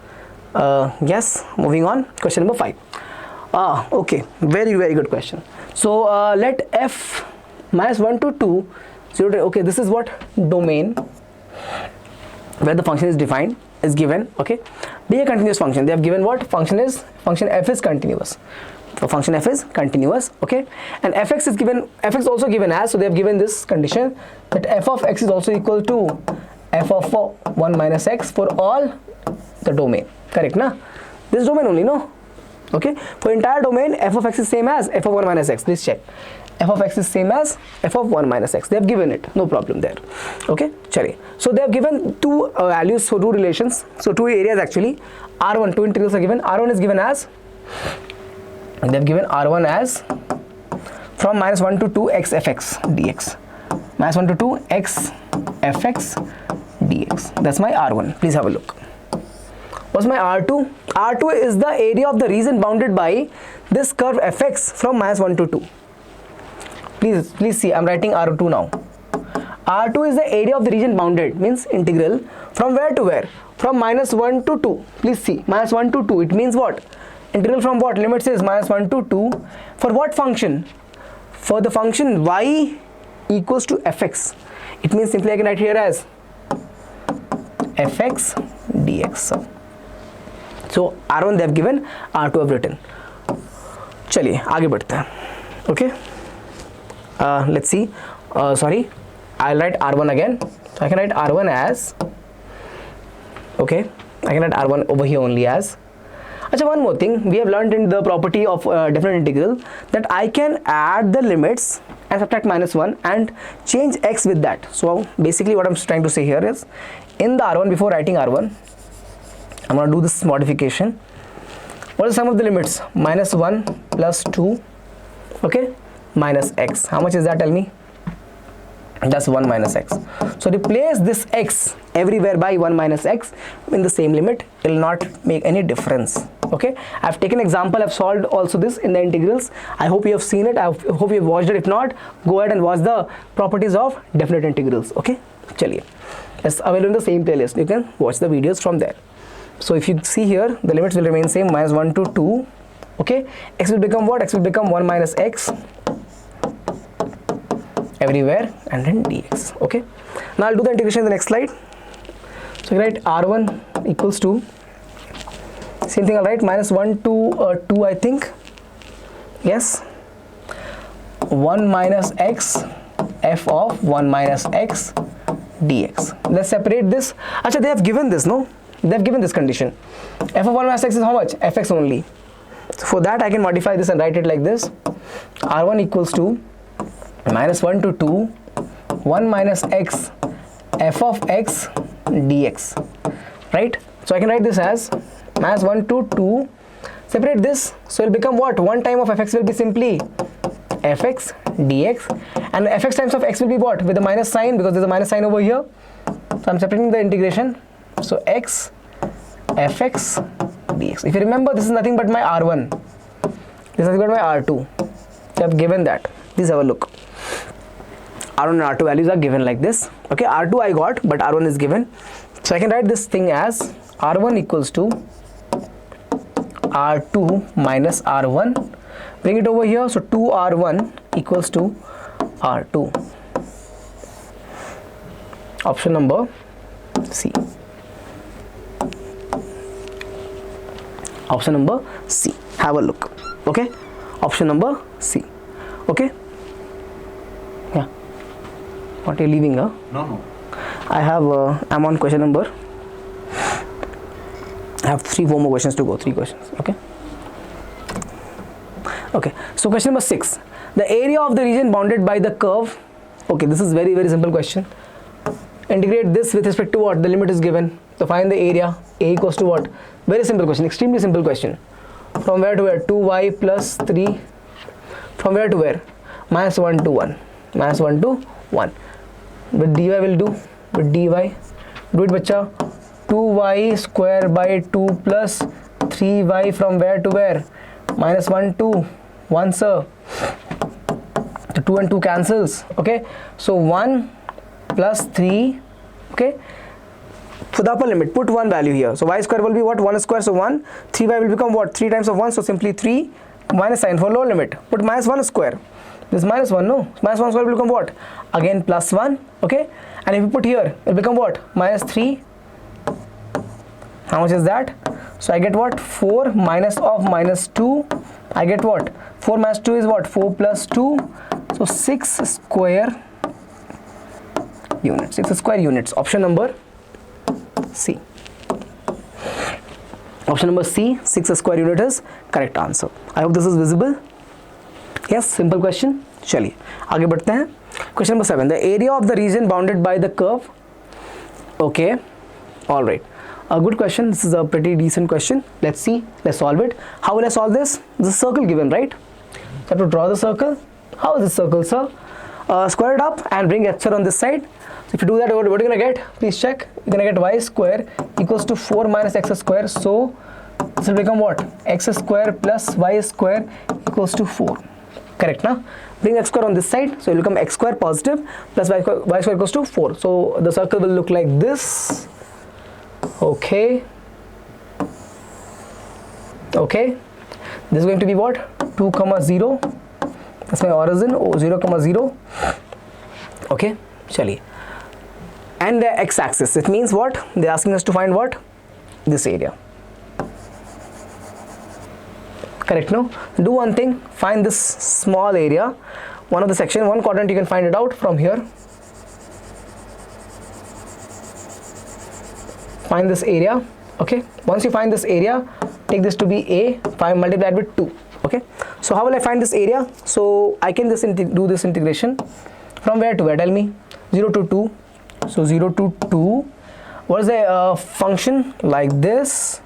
yes. Moving on, question number 5. Okay, very good question. So let f minus 1 to 2 0 to, okay, this is what domain where the function is defined, is given. Okay, be a continuous function. They have given what? Function f is continuous. So function f is continuous. Okay, and fx is given, fx also given as, so they have given this condition that f of x is also equal to f of 1 minus x for all the domain. Correct na? This domain only, no? Okay, for entire domain f of x is same as f of 1 minus x. Please check. F of x is same as f of 1 minus x. They have given it, no problem there. Okay, chale. So they have given 2 values, so 2 relations, so 2 areas actually. R1, 2 integrals are given. R1 is given as, they have given R1 as from minus 1 to 2 x fx dx. Minus 1 to 2 x fx dx. That's my R1. Please have a look. What's my R2? R2 is the area of the region bounded by this curve fx from minus 1 to 2. Please see, I'm writing R2 now. R2 is the area of the region bounded, means integral from where to where? From minus 1 to 2. Please see, minus 1 to 2. It means what? Integral from what? Limit says minus 1 to 2. For what function? For the function y equals to fx. It means simply I can write here as fx dx. So R1 they have given, R2 have written. चलिए आगे बढ़ते हैं. Okay, let's see. Sorry, I'll write R1 again. So I can write R1 as, okay, I can write R1 over here only as. Achha, one more thing, we have learned in the property of definite integral that I can add the limits and subtract minus 1 and change x with that. So basically what I'm trying to say here is, in the R1, before writing R1, I'm going to do this modification. What is the sum of the limits? Minus 1 plus 2, okay, minus x. How much is that? Tell me. That's 1 minus x. So replace this x everywhere by 1 minus x in the same limit. It will not make any difference. Okay, I've taken example, I've solved also this in the integrals. I hope you have seen it. I hope you have watched it. If not, go ahead and watch the properties of definite integrals. Okay, chaliye. It's available in the same playlist. You can watch the videos from there. So if you see here, the limits will remain same, minus 1 to 2. Okay, x will become what? X will become 1 minus x everywhere, and then dx. Okay, now I'll do the integration in the next slide. So you write R1 equals to, same thing I'll write, minus 1 to 2, I think. Yes, 1 minus x f of 1 minus x dx. Let's separate this. Achha, they have given this, no? They have given this condition. F of 1 minus x is how much? Fx only. So for that I can modify this and write it like this. R1 equals to minus 1 to 2 1 minus x f of x dx, right? So I can write this as minus 1 to 2, separate this, so it will become what? 1 time of fx will be simply fx dx, and fx times of x will be what? With the minus sign, because there's a minus sign over here. So I'm separating the integration. So x fx dx. If you remember, this is nothing but my r1. This is nothing but my r2. So I've given that. Please have a look. R1 and R2 values are given like this. Okay, R2 I got, but R1 is given. So I can write this thing as R1 equals to R2 minus R1. Bring it over here. So 2R1 equals to R2. Option number C. Option number C. Have a look. Okay. Option number C. Okay. Yeah. What are you leaving? No. I have. I'm on question number. I have 3 more questions to go. 3 questions. Okay. Okay. So question number 6. The area of the region bounded by the curve. Okay. This is very simple question. Integrate this with respect to what? The limit is given. So find the area. A equals to what? Very simple question. Extremely simple question. From where to where? 2y plus 3. From where to where? Minus 1 to 1. Minus 1 to 1. With dy will do. With dy. Do it, bacha. 2y square by 2 plus 3y from where to where? Minus 1 to 1, sir. So 2 and 2 cancels. Okay. So 1 plus 3. Okay. For the upper limit, put 1 value here. So y square will be what? 1 square. So 1. 3y will become what? 3 times of 1. So simply 3 minus sign for lower limit. Put minus 1 square. This is minus 1, no? Minus 1 square will become what? Again plus 1. Okay. And if you put here, it will become what? Minus 3. How much is that? So I get what? 4 minus of minus 2. I get what? 4 minus 2 is what? 4 plus 2. So 6 square units. 6 square units. Option number C. Option number C, 6 square unit is correct answer. I hope this is visible. Yes, simple question. चलिए आगे बढ़ते हैं. Question number 7. The area of the region bounded by the curve. Okay, all right. A good question. This is a pretty decent question. Let's see. Let's solve it. How will I solve this? This is a circle given, right? So I have to draw the circle. How is this circle, sir? Square it up and bring x on this side. So if you do that, what are you gonna get? Please check. You're gonna get y square equals to 4 minus x square. So this will become what? X square plus y square equals to 4. Correct, na? Bring x square on this side. So it will become x square positive plus y square equals to 4. So the circle will look like this. Okay. Okay. This is going to be what? 2, 0. That's my origin. 0, 0. Okay. Chaliye. And the x-axis, it means what? They're asking us to find what? This area. Correct, no? Do one thing, find this small area, one of the section, one quadrant, you can find it out from here. Find this area. Okay, once you find this area, take this to be a, multiply it with 2. Okay, so how will I find this area? So I can just do this integration from where to where? Tell me. 0 to 2. So 0 to 2. What is the function? Like this.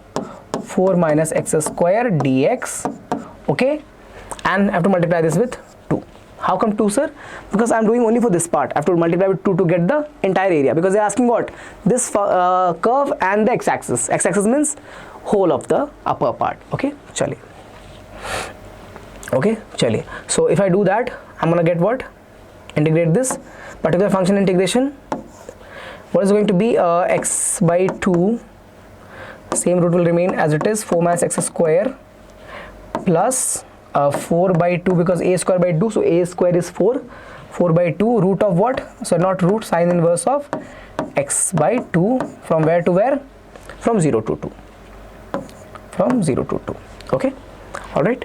4 minus x square dx. Okay, and I have to multiply this with 2. How come 2, sir? Because I am doing only for this part. I have to multiply with 2 to get the entire area, because they are asking what? This curve and the x-axis. X-axis means whole of the upper part. Okay, chaliye. Okay, chaliye. So if I do that, I'm gonna get what? Integrate this particular function integration. What is going to be x by 2? Same root will remain as it is, 4 minus x square plus 4 by 2, because a square by 2, so a square is 4. 4 by 2 root of what? So not root, sine inverse of x by 2 from where to where? From 0 to 2. From 0 to 2. Okay, all right.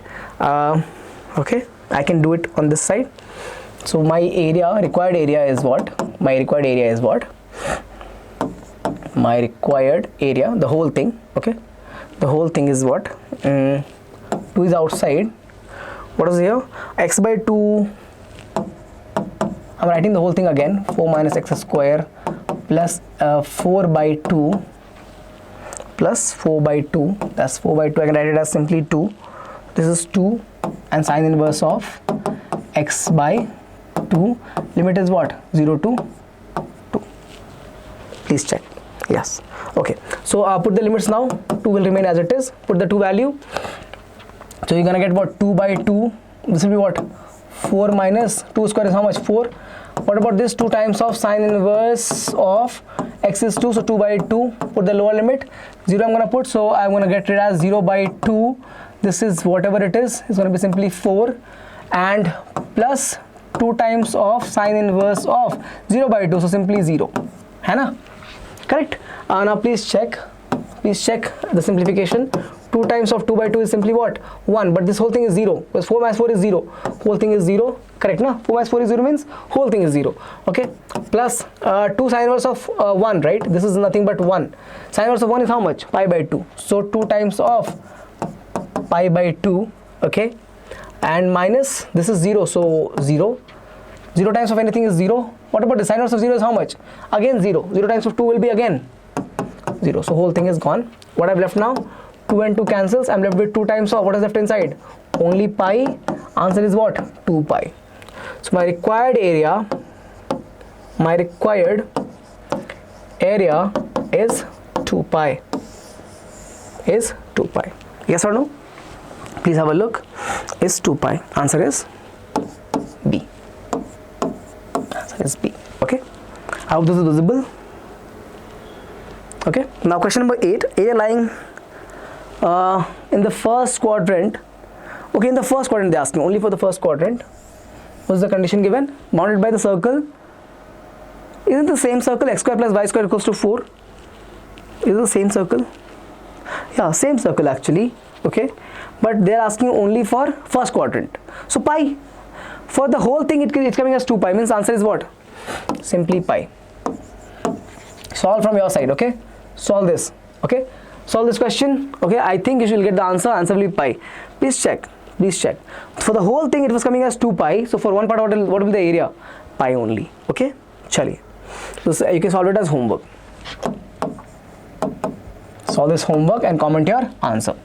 Okay, I can do it on this side. So my area, required area is what? My required area is what? My required area, the whole thing. Okay, the whole thing is what? 2 is outside. What is here? X by 2. I'm writing the whole thing again. 4 minus x square plus 4 by 2 plus 4 by 2. That's 4 by 2. I can write it as simply 2. This is 2 and sine inverse of x by 2, limit is what, 0 to 2. Please check. Yes. Okay, so put the limits now. 2 will remain as it is. Put the 2 value. So you're gonna get what, 2 by 2, this will be what, 4 minus 2 square is how much, 4. What about this, 2 times of sine inverse of x is 2, so 2 by 2, put the lower limit, 0 I'm gonna put, so I'm gonna get it as 0 by 2, this is whatever it is, it's gonna be simply 4, and plus 2 times of sine inverse of 0 by 2, so simply 0, hai na? Correct? Now please check the simplification. 2 times of 2 by 2 is simply what, 1, but this whole thing is 0, because 4 minus 4 is 0, whole thing is 0, correct na? 4 minus 4 is 0 means whole thing is 0, okay? Plus 2 sine inverse of 1, right? This is nothing but 1. Sine inverse of 1 is how much? Pi by 2. So 2 times of pi by 2, okay? And minus, this is 0, so 0. 0 times of anything is 0. What about the sine inverse of 0 is how much? Again 0. 0 times of 2 will be again 0. So whole thing is gone. What I've left now? 2 and 2 cancels. I'm left with 2 times of what is left inside? Only pi. Answer is what? 2 pi. So my required area is 2 pi. Is 2 pi. Yes or no? Please have a look. Is 2 pi. Answer is B. Answer is B. Okay. I hope this is visible. Okay. Now question number 8. Area lying in the first quadrant. Okay, in the first quadrant they asked me, only for the first quadrant. What's the condition given? Bounded by the circle. Isn't the same circle x square plus y square equals to 4? Is it the same circle? Yeah, same circle actually. Okay, but they're asking only for first quadrant. So pi. For the whole thing it's coming as 2 pi, means answer is what? Simply pi. Solve from your side, okay? Solve this, okay? Solve this question, okay? I think you should get the answer will be pi. Please check. For the whole thing it was coming as 2 pi, so for one part what will be the area? Pi only, okay? Chaliye. So you can solve it as homework. Solve this homework and comment your answer.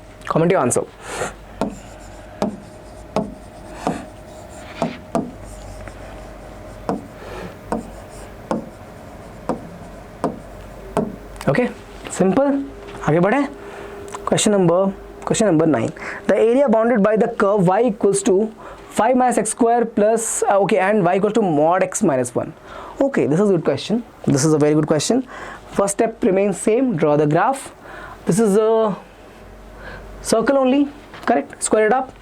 Okay, simple. आगे बढ़े. Question number 9. The area bounded by the curve y equals to 5 minus x square plus and y equals to mod x minus 1. Okay, this is a good question. This is a very good question. First step remains same. Draw the graph. This is a circle only, correct? Square it up.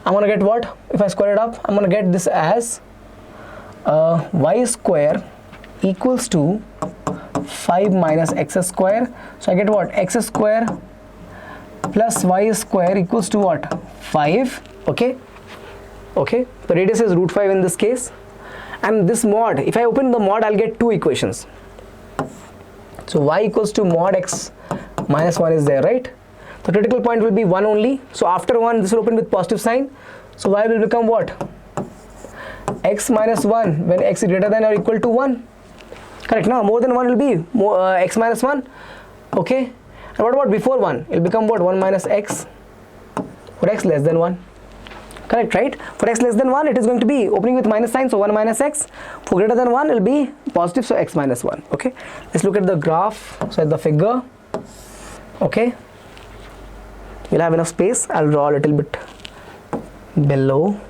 I'm gonna get what? If I square it up, I'm gonna get this as y square equals to 5 minus x square. So I get what? X square plus y square equals to what? 5. Okay. The radius is root 5 in this case. And this mod, if I open the mod, I'll get 2 equations. So y equals to mod x minus 1 is there, right? The critical point will be 1 only. So after 1, this will open with positive sign. So y will become what? X minus 1 when x is greater than or equal to 1. Correct, now more than 1 will be x minus 1. Okay, and what about before 1? It will become what? 1 minus x for x less than 1. Correct, right? For x less than 1 it is going to be opening with minus sign, so 1 minus x. For greater than 1 it will be positive, so x minus 1. Okay, let's look at the graph. So at the figure, okay, we'll have enough space. I'll draw a little bit below.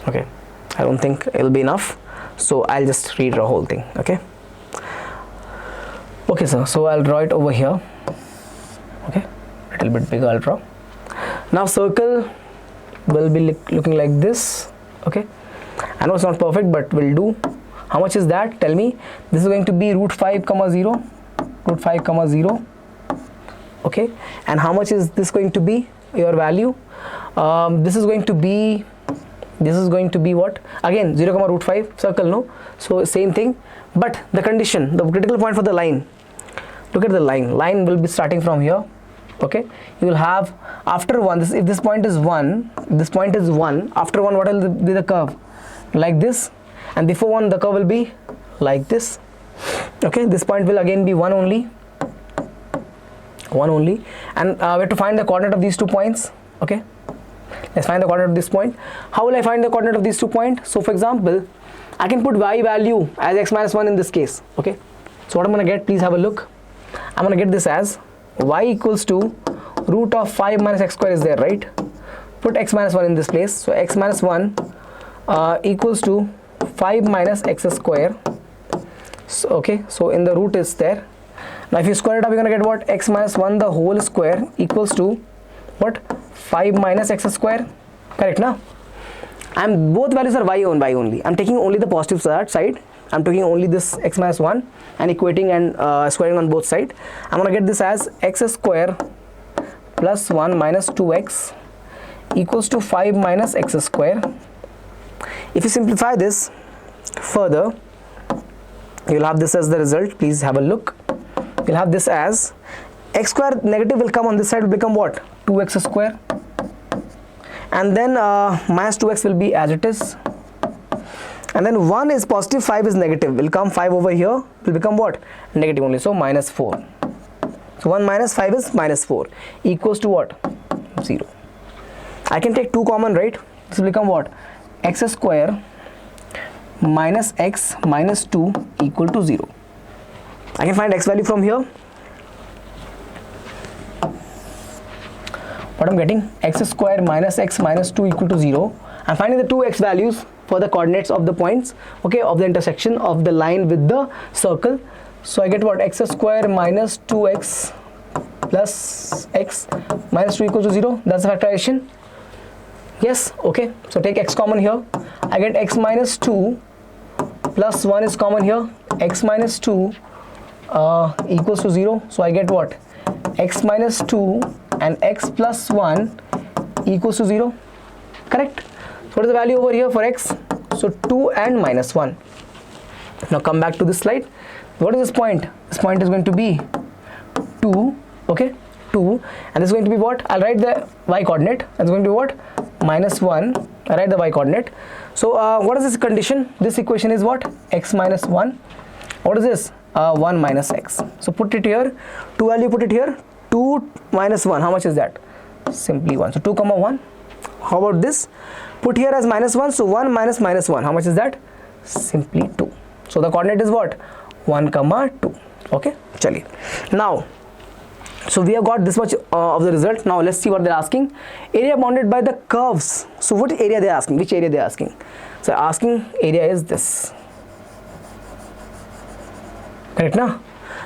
Okay, I don't think it'll be enough, so I'll just redraw the whole thing. Okay sir, so I'll draw it over here. Okay, little bit bigger I'll draw. Now circle will be looking like this. Okay, I know it's not perfect, but we'll do. How much is that? Tell me. This is going to be root 5 comma 0. Okay, and how much is this going to be, your value? This is going to be what? Again 0 comma root 5 circle, no? So same thing, but the condition, the critical point for the line, look at the line will be starting from here. Okay, you will have after 1, if this point is 1, after 1 what will be the curve? Like this, and before 1 the curve will be like this. Okay, this point will again be 1 only, and we have to find the coordinate of these 2 points. Okay, let's find the coordinate of this point. How will I find the coordinate of these 2 points? So for example, I can put y value as x minus 1 in this case. Okay, so what I'm going to get, please have a look. I'm going to get this as y equals to root of 5 minus x square is there, right? Put x minus 1 in this place. So x minus 1 equals to 5 minus x square. So, okay, so in the root is there. Now if you square it up, you're going to get what? X minus 1 the whole square equals to what? 5 minus x square. Correct now? And both values are y only. I'm taking only the positive side. I'm taking only this x minus 1 and equating and squaring on both sides. I'm going to get this as x square plus 1 minus 2x equals to 5 minus x square. If you simplify this further, you'll have this as the result. Please have a look. You'll have this as x square negative will come on this side, will become what? 2x square. And then minus 2x will be as it is. And then 1 is positive, 5 is negative. Will come 5 over here, will become what? Negative only. So minus 4. So 1 minus 5 is minus 4 equals to what? 0. I can take 2 common, right? This will become what? X square minus x minus 2 equal to 0. I can find x value from here. What I'm getting? X square minus x minus 2 equal to 0. I'm finding the 2 x values for the coordinates of the points, okay, of the intersection of the line with the circle. So I get what? X square minus 2x plus x minus 2 equals to 0. That's the factorization. Yes, okay. So take x common here. I get x minus 2 plus 1 is common here. X minus 2 equals to 0. So I get what? X minus 2 and x plus 1 equals to 0. Correct? So what is the value over here for x? So 2 and minus 1. Now come back to this slide. What is this point? This point is going to be 2. Okay, 2. And this is going to be what? I'll write the y coordinate. It's going to be what? Minus 1. I write the y coordinate. So what is this condition? This equation is what? X minus 1. What is this? 1 minus x. So put it here. 2 value, put it here. 2 minus 1. How much is that? Simply 1. So 2 comma 1. How about this? Put here as minus 1. So 1 minus minus 1. How much is that? Simply 2. So the coordinate is what? 1 comma 2. Okay. Chaliye. Now, so we have got this much of the result. Now let's see what they're asking. Area bounded by the curves. So what area they're asking? Which area they're asking? So asking area is this. Correct now?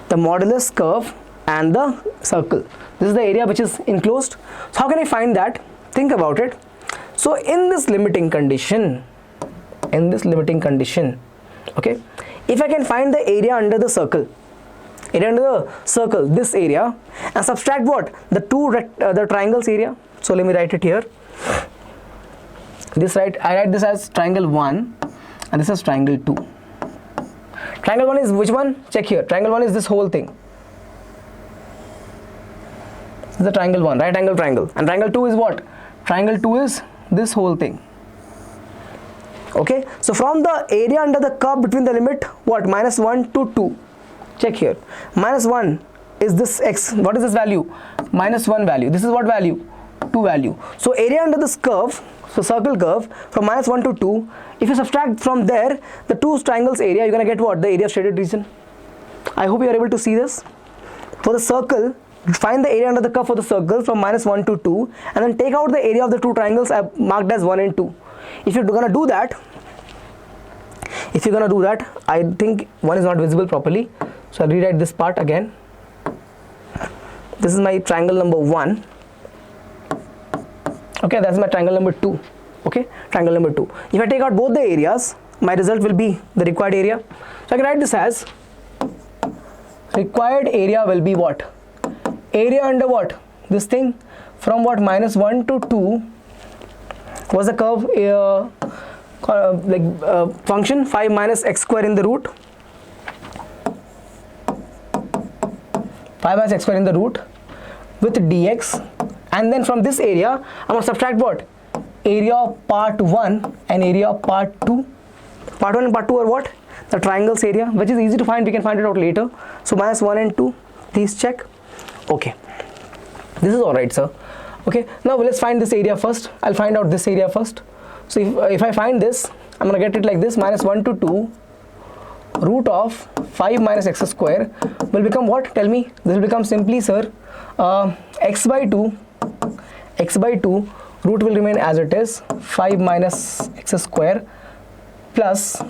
The modulus curve and the circle. This is the area which is enclosed. So how can I find that? Think about it. So in this limiting condition, okay, if I can find the area under the circle, this area, and subtract what? The triangles area. So let me write it here. I write this as triangle 1 and this is triangle 2. Triangle 1 is which one? Check here. Triangle 1 is this whole thing. This is the triangle 1, right angle triangle. And triangle 2 is what? Triangle 2 is this whole thing. Okay, so from the area under the curve between the limit what? Minus 1 to 2. Check here. Minus 1 is this x. What is this value? Minus 1 value. This is what value? 2 value. So area under this curve, so circle curve, from minus 1 to 2, if you subtract from there the two triangles area, you're going to get what? The area of shaded region. I hope you are able to see this. For the circle, find the area under the curve for the circle from minus 1 to 2 and then take out the area of the two triangles I marked as 1 and 2. If you're going to do that, I think 1 is not visible properly. So I'll rewrite this part again. This is my triangle number 1. Okay, that's my triangle number 2. Okay, triangle number 2. If I take out both the areas, my result will be the required area. So I can write this as required area will be what? Area under what? This thing from what? Minus 1 to 2 was the curve function 5 minus x square in the root. 5 minus x square in the root with dx, and then from this area I'm going to subtract what? Area of part 1 and area of part 2. Part 1 and part 2 are what? The triangles area, which is easy to find. We can find it out later. So minus 1 and 2. Please check. Okay. This is alright, sir. Okay, now let's find this area first. I'll find out this area first. So if I find this, I'm going to get it like this: minus 1 to 2 root of 5 minus x square will become what? Tell me. This will become simply, sir, x by 2 root will remain as it is, 5 minus x square plus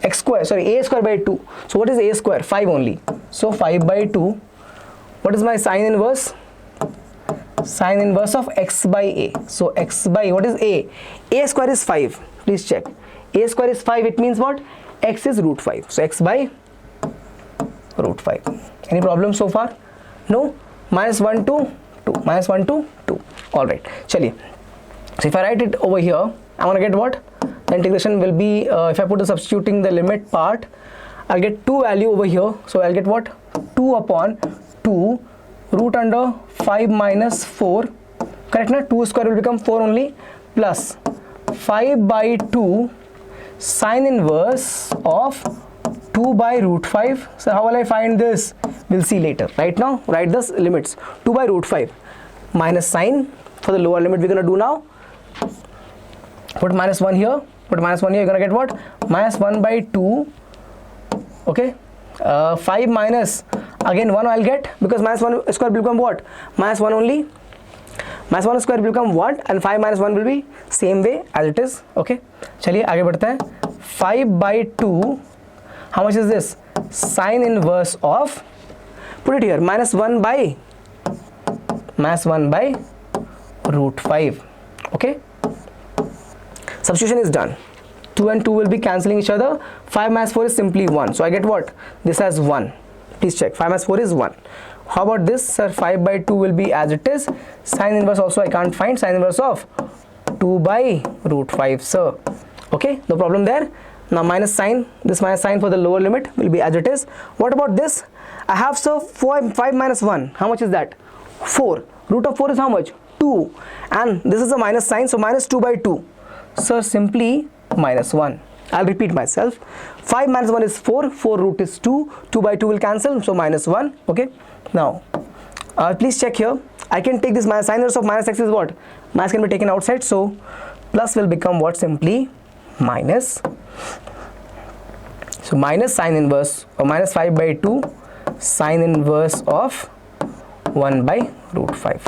x square, sorry, a square by 2. So what is a square? 5 only. So 5 by 2. What is my sine inverse? Sine inverse of x by a. So x by, what is a? A square is 5. Please check. A square is 5. It means what? X is root 5. So x by root 5. Any problem so far? No. Minus 1 to 2. Minus 1 to 2. Alright. Chaliye. So if I write it over here, I'm going to get what? The integration will be, if I put the substituting the limit part, I'll get 2 value over here. So I'll get what? 2 upon 2 root under 5 minus 4. Correct na? 2 square will become 4 only, plus 5 by 2 sine inverse of 2 by root 5. So how will I find this? We'll see later. Right now, write the limits. 2 by root 5 minus sine for the lower limit we're going to do now. Put minus 1 here. Put minus 1 here. You're going to get what? Minus 1 by 2. Okay. 5 minus, again 1 I'll get, because minus 1 square will become what? Minus 1 only. Minus 1 square will become 1, and 5 minus 1 will be same way as it is. Okay. चलिए आगे बढ़ते हैं. 5 by 2. How much is this? Sine inverse of, put it here, minus 1 by root 5. Okay. Substitution is done. 2 and 2 will be cancelling each other. 5 minus 4 is simply 1. So I get what? This as 1. Please check. 5 minus 4 is 1. How about this, sir? 5 by 2 will be as it is. Sine inverse also I can't find. Sine inverse of 2 by root 5, sir. Okay, no problem there. Now minus sine, this minus sine for the lower limit will be as it is. What about this? I have, sir, 5 minus 1. How much is that? 4. Root of 4 is how much? 2. And this is a minus sign, so minus 2 by 2. So simply minus 1. I'll repeat myself. 5 minus 1 is 4. 4 root is 2. 2 by 2 will cancel, so minus 1. Okay. Now, please check here. I can take this minus sine inverse of minus x is what? Minus can be taken outside, so plus will become what? Simply minus. So minus sine inverse, or minus 5 by 2 sine inverse of 1 by root 5.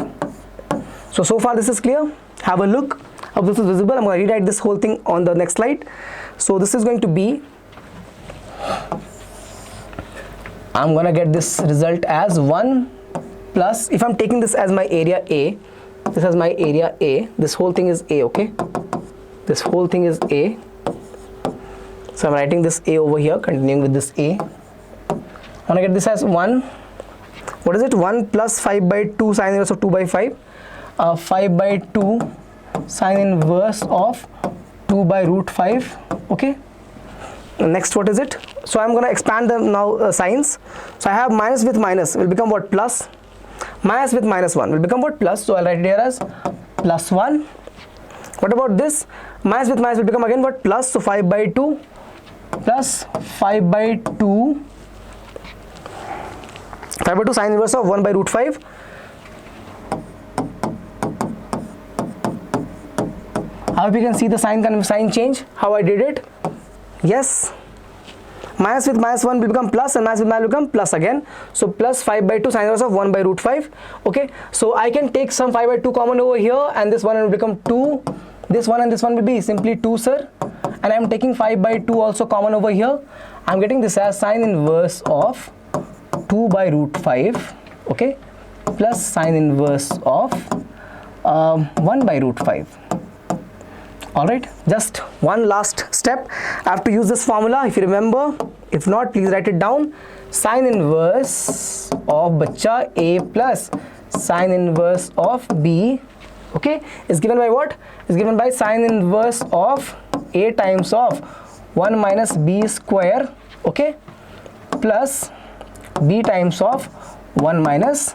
So far this is clear. Have a look. Hope this is visible. I'm going to rewrite this whole thing on the next slide. So this is going to be, I'm going to get this result as 1 plus, if I'm taking this as my area A, this is my area A, this whole thing is A, okay? This whole thing is A. So I'm writing this A over here, continuing with this A. I'm going to get this as 1. What is it? 1 plus 5 by 2 sine inverse of 2 by 5. 5 by 2 sine inverse of 2 by root 5. Okay. Next, what is it? So I'm going to expand the now signs. So I have minus with minus will become what? Plus. Minus with minus 1 will become what? Plus. So I'll write it here as plus 1. What about this? Minus with minus will become again what? Plus. So 5 by 2 plus 5 by 2. 5 by 2 sine inverse of 1 by root 5. I hope you can see the sign change, how I did it. Yes. Minus with minus 1 will become plus, and minus with minus will become plus again. So plus 5 by 2 sine inverse of 1 by root 5. Okay. So I can take some 5 by 2 common over here, and this one will become 2. This one and this one will be simply 2, sir. And I am taking 5 by 2 also common over here. I am getting this as sine inverse of 2 by root 5. Okay. Plus sine inverse of 1 by root 5. Alright, just one last step. I have to use this formula if you remember. If not, please write it down. Sine inverse of bacha A plus sine inverse of B, okay, is given by what? Is given by sine inverse of A times of 1 minus B square, okay, plus B times of 1 minus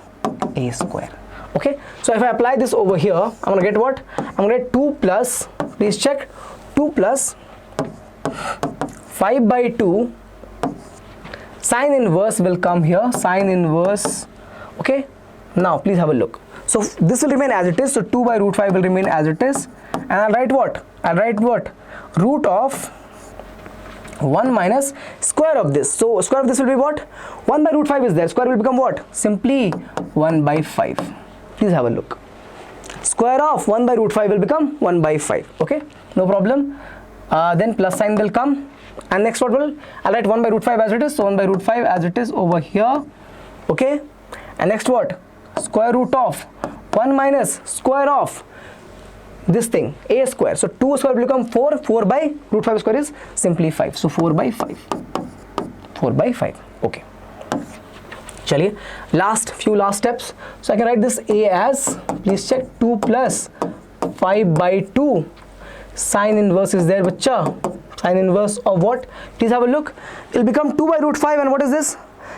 A square. Okay, so if I apply this over here, I'm going to get what? I'm going to get 2 plus, please check, 2 plus 5 by 2 sine inverse will come here, sine inverse. Okay, now please have a look. So this will remain as it is. So 2 by root 5 will remain as it is. And I'll write what? I'll write what? Root of 1 minus square of this. So square of this will be what? 1 by root 5 is there. Square will become what? Simply 1 by 5. Please have a look. Square of 1 by root 5 will become 1 by 5. Okay, no problem. Then plus sign will come. And next what will? I'll write 1 by root 5 as it is. So 1 by root 5 as it is over here. Okay. And next what? Square root of 1 minus square of this thing, a square. So 2 square will become 4. 4 by root 5 square is simply 5. So 4 by 5. 4 by 5. Okay. Chaliye, last steps. So I can write this a as, please check, 2 plus 5 by 2. Sine inverse is there, bacha. Sine inverse of what? Please have a look. It will become 2 by root 5, and what is this?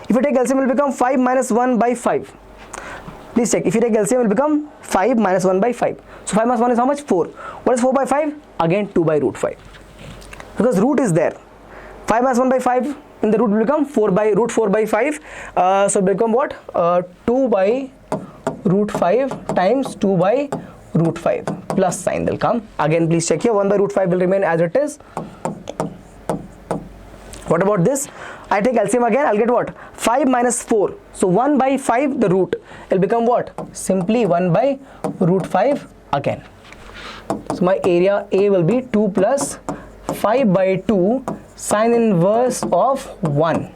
If you take LCM, it will become 5 minus 1 by 5. Please check. If you take LCM, it will become 5 minus 1 by 5. So 5 minus 1 is how much? 4. What is 4 by 5? Again 2 by root 5. Because root is there. 5 minus 1 by 5 in the root will become 4 by root 4 by 5. So become what? 2 by root 5 times 2 by root 5. Plus sign will come. Again please check here. 1 by root 5 will remain as it is. What about this? I take LCM again, I'll get what? 5 minus 4. So 1 by 5, the root, will become what? Simply 1 by root 5 again. So my area A will be 2 plus 5 by 2 sine inverse of 1.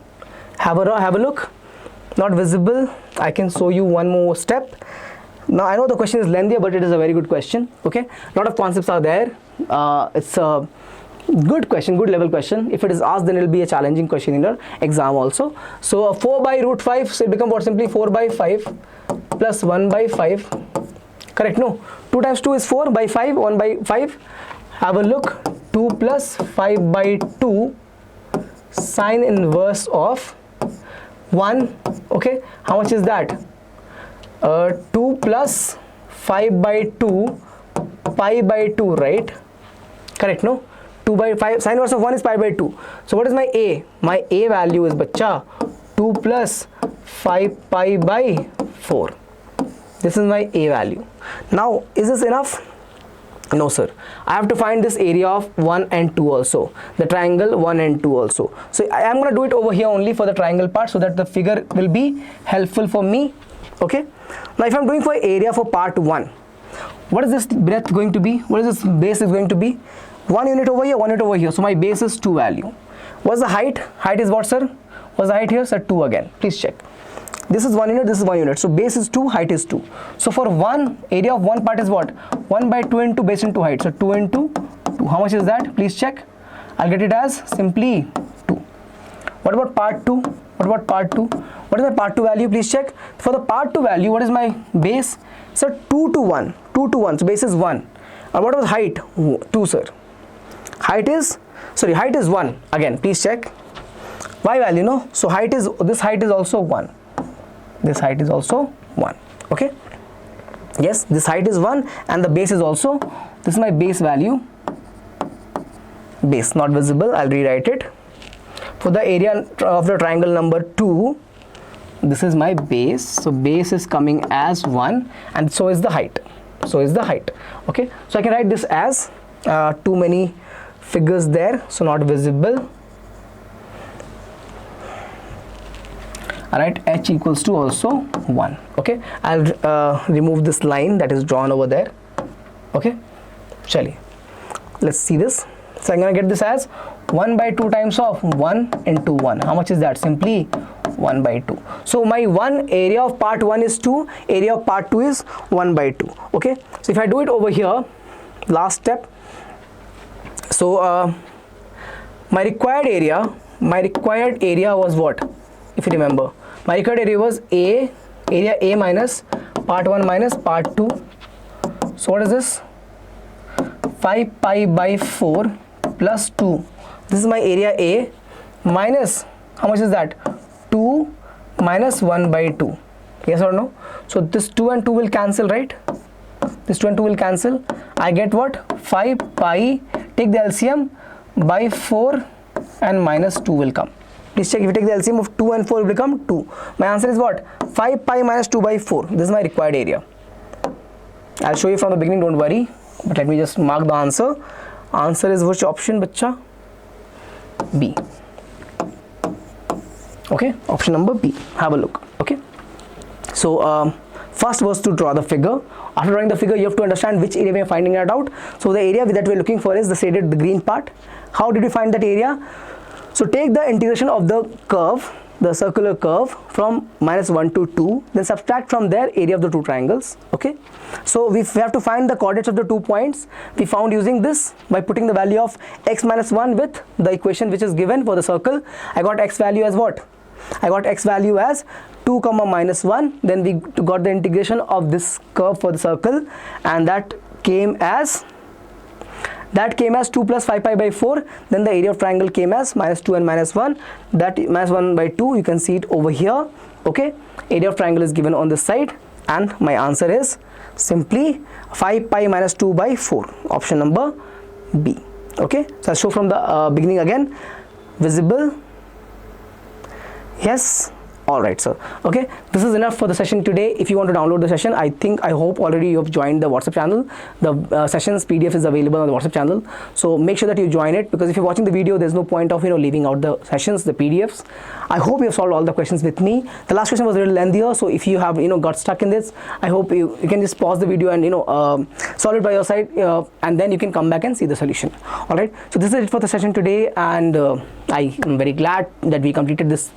Have a look. Not visible. I can show you one more step. Now I know the question is lengthy, but it is a very good question. Okay, a lot of concepts are there. It's a good question, good level question. If it is asked, then it will be a challenging question in your exam also. So 4 by root 5, so it become what? Simply 4 by 5 plus 1 by 5. Correct? No, 2 times 2 is 4 by 5, 1 by 5. Have a look. 2 plus 5 by 2 sine inverse of 1. Okay, how much is that? 2 plus 5 by 2 pi by 2, right? Correct? No, 2 by 5, sine inverse of 1 is pi by 2. So what is my A? My A value is, bacha, 2 plus 5 pi by 4. This is my A value. Now is this enough? No sir, I have to find this area of 1 and 2 also, the triangle 1 and 2 also. So I am going to do it over here only for the triangle part, so that the figure will be helpful for me. Okay, now if I am doing for area for part 1, what is this breadth going to be? What is this base is going to be? 1 unit over here, 1 unit over here. So my base is 2 value. What's the height? Height is what, sir? What's the height here? Sir, 2 again. Please check. This is 1 unit, this is 1 unit. So base is 2, height is 2. So for one, area of one part is what? 1 by 2 into base into height. So 2 into 2. How much is that? Please check. I'll get it as simply 2. What about part 2? What about part 2? What is my part 2 value? Please check. For the part 2 value, what is my base? So 2 to 1. 2 to 1. So base is 1. And what was height? 2, sir. Height is 1. Again, please check. Y value, no? So height is, this height is also 1. This height is also 1. Okay. Yes, this height is 1 and the base is also, this is my base value. Base not visible. I'll rewrite it. For the area of the triangle number 2, this is my base. So base is coming as 1 and so is the height. So is the height. Okay. So I can write this as too many figures there, so not visible. Alright, h equals to also 1. Okay, I'll remove this line that is drawn over there. Okay, chali, let's see this. So I'm gonna get this as 1 by 2 times of 1 into 1. How much is that? Simply 1 by 2. So my area of part 1 is 2, area of part 2 is 1 by 2. Okay, so if I do it over here, last step. So my required area was what? If you remember, my required area was area A minus part 1 minus part 2. So what is this? 5 pi by 4 plus 2. This is my area A minus, how much is that? 2 minus 1 by 2. Yes or no? So this 2 and 2 will cancel, right? This 2 and 2 will cancel. I get what? 5 pi, take the LCM, by 4 and minus 2 will come. Please check. If you take the LCM of 2 and 4, it will become 2. My answer is what? 5 pi minus 2 by 4. This is my required area. I'll show you from the beginning, don't worry, but let me just mark the answer. Answer is which option, bacha? B. Okay, option number B. Have a look. Okay, so first was to draw the figure. After drawing the figure, you have to understand which area we are finding it out. So the area that we are looking for is the shaded, the green part. How did we find that area? So take the integration of the curve, the circular curve, from -1 to 2, then subtract from there area of the two triangles. Okay, so we have to find the coordinates of the 2 points. We found using this by putting the value of x minus 1 with the equation which is given for the circle. I got x value as what? I got x value as 2 comma minus 1. Then we got the integration of this curve for the circle, and that came as 2 plus 5 pi by 4. Then the area of triangle came as -2 and -1. That -1 by 2, you can see it over here. Okay, area of triangle is given on this side, and my answer is simply 5 pi minus 2 by 4, option number B. Okay, so I'll show from the beginning again. Visible? Yes. All right, sir. Okay, this is enough for the session today. If you want to download the session, I hope already you have joined the WhatsApp channel. The sessions PDF is available on the WhatsApp channel, so make sure that you join it, because if you're watching the video, there's no point of leaving out the sessions, the PDFs. I hope you have solved all the questions with me. The last question was a little lengthier, so if you have got stuck in this, I hope you can just pause the video and solve it by your side, and then you can come back and see the solution. All right, so this is it for the session today, and I am very glad that we completed this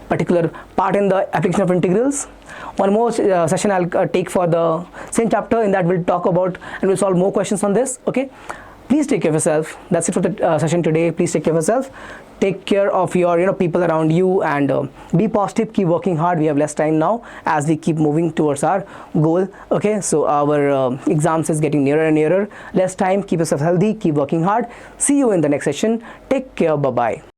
particular part in the application of integrals. One more session I'll take for the same chapter. In that we'll talk about and we'll solve more questions on this. Okay, please take care of yourself. That's it for the session today. Please take care of yourself, take care of your people around you, and be positive, keep working hard. We have less time now as we keep moving towards our goal. Okay, so our exams is getting nearer and nearer. Less time, keep yourself healthy, keep working hard. See you in the next session. Take care, bye bye.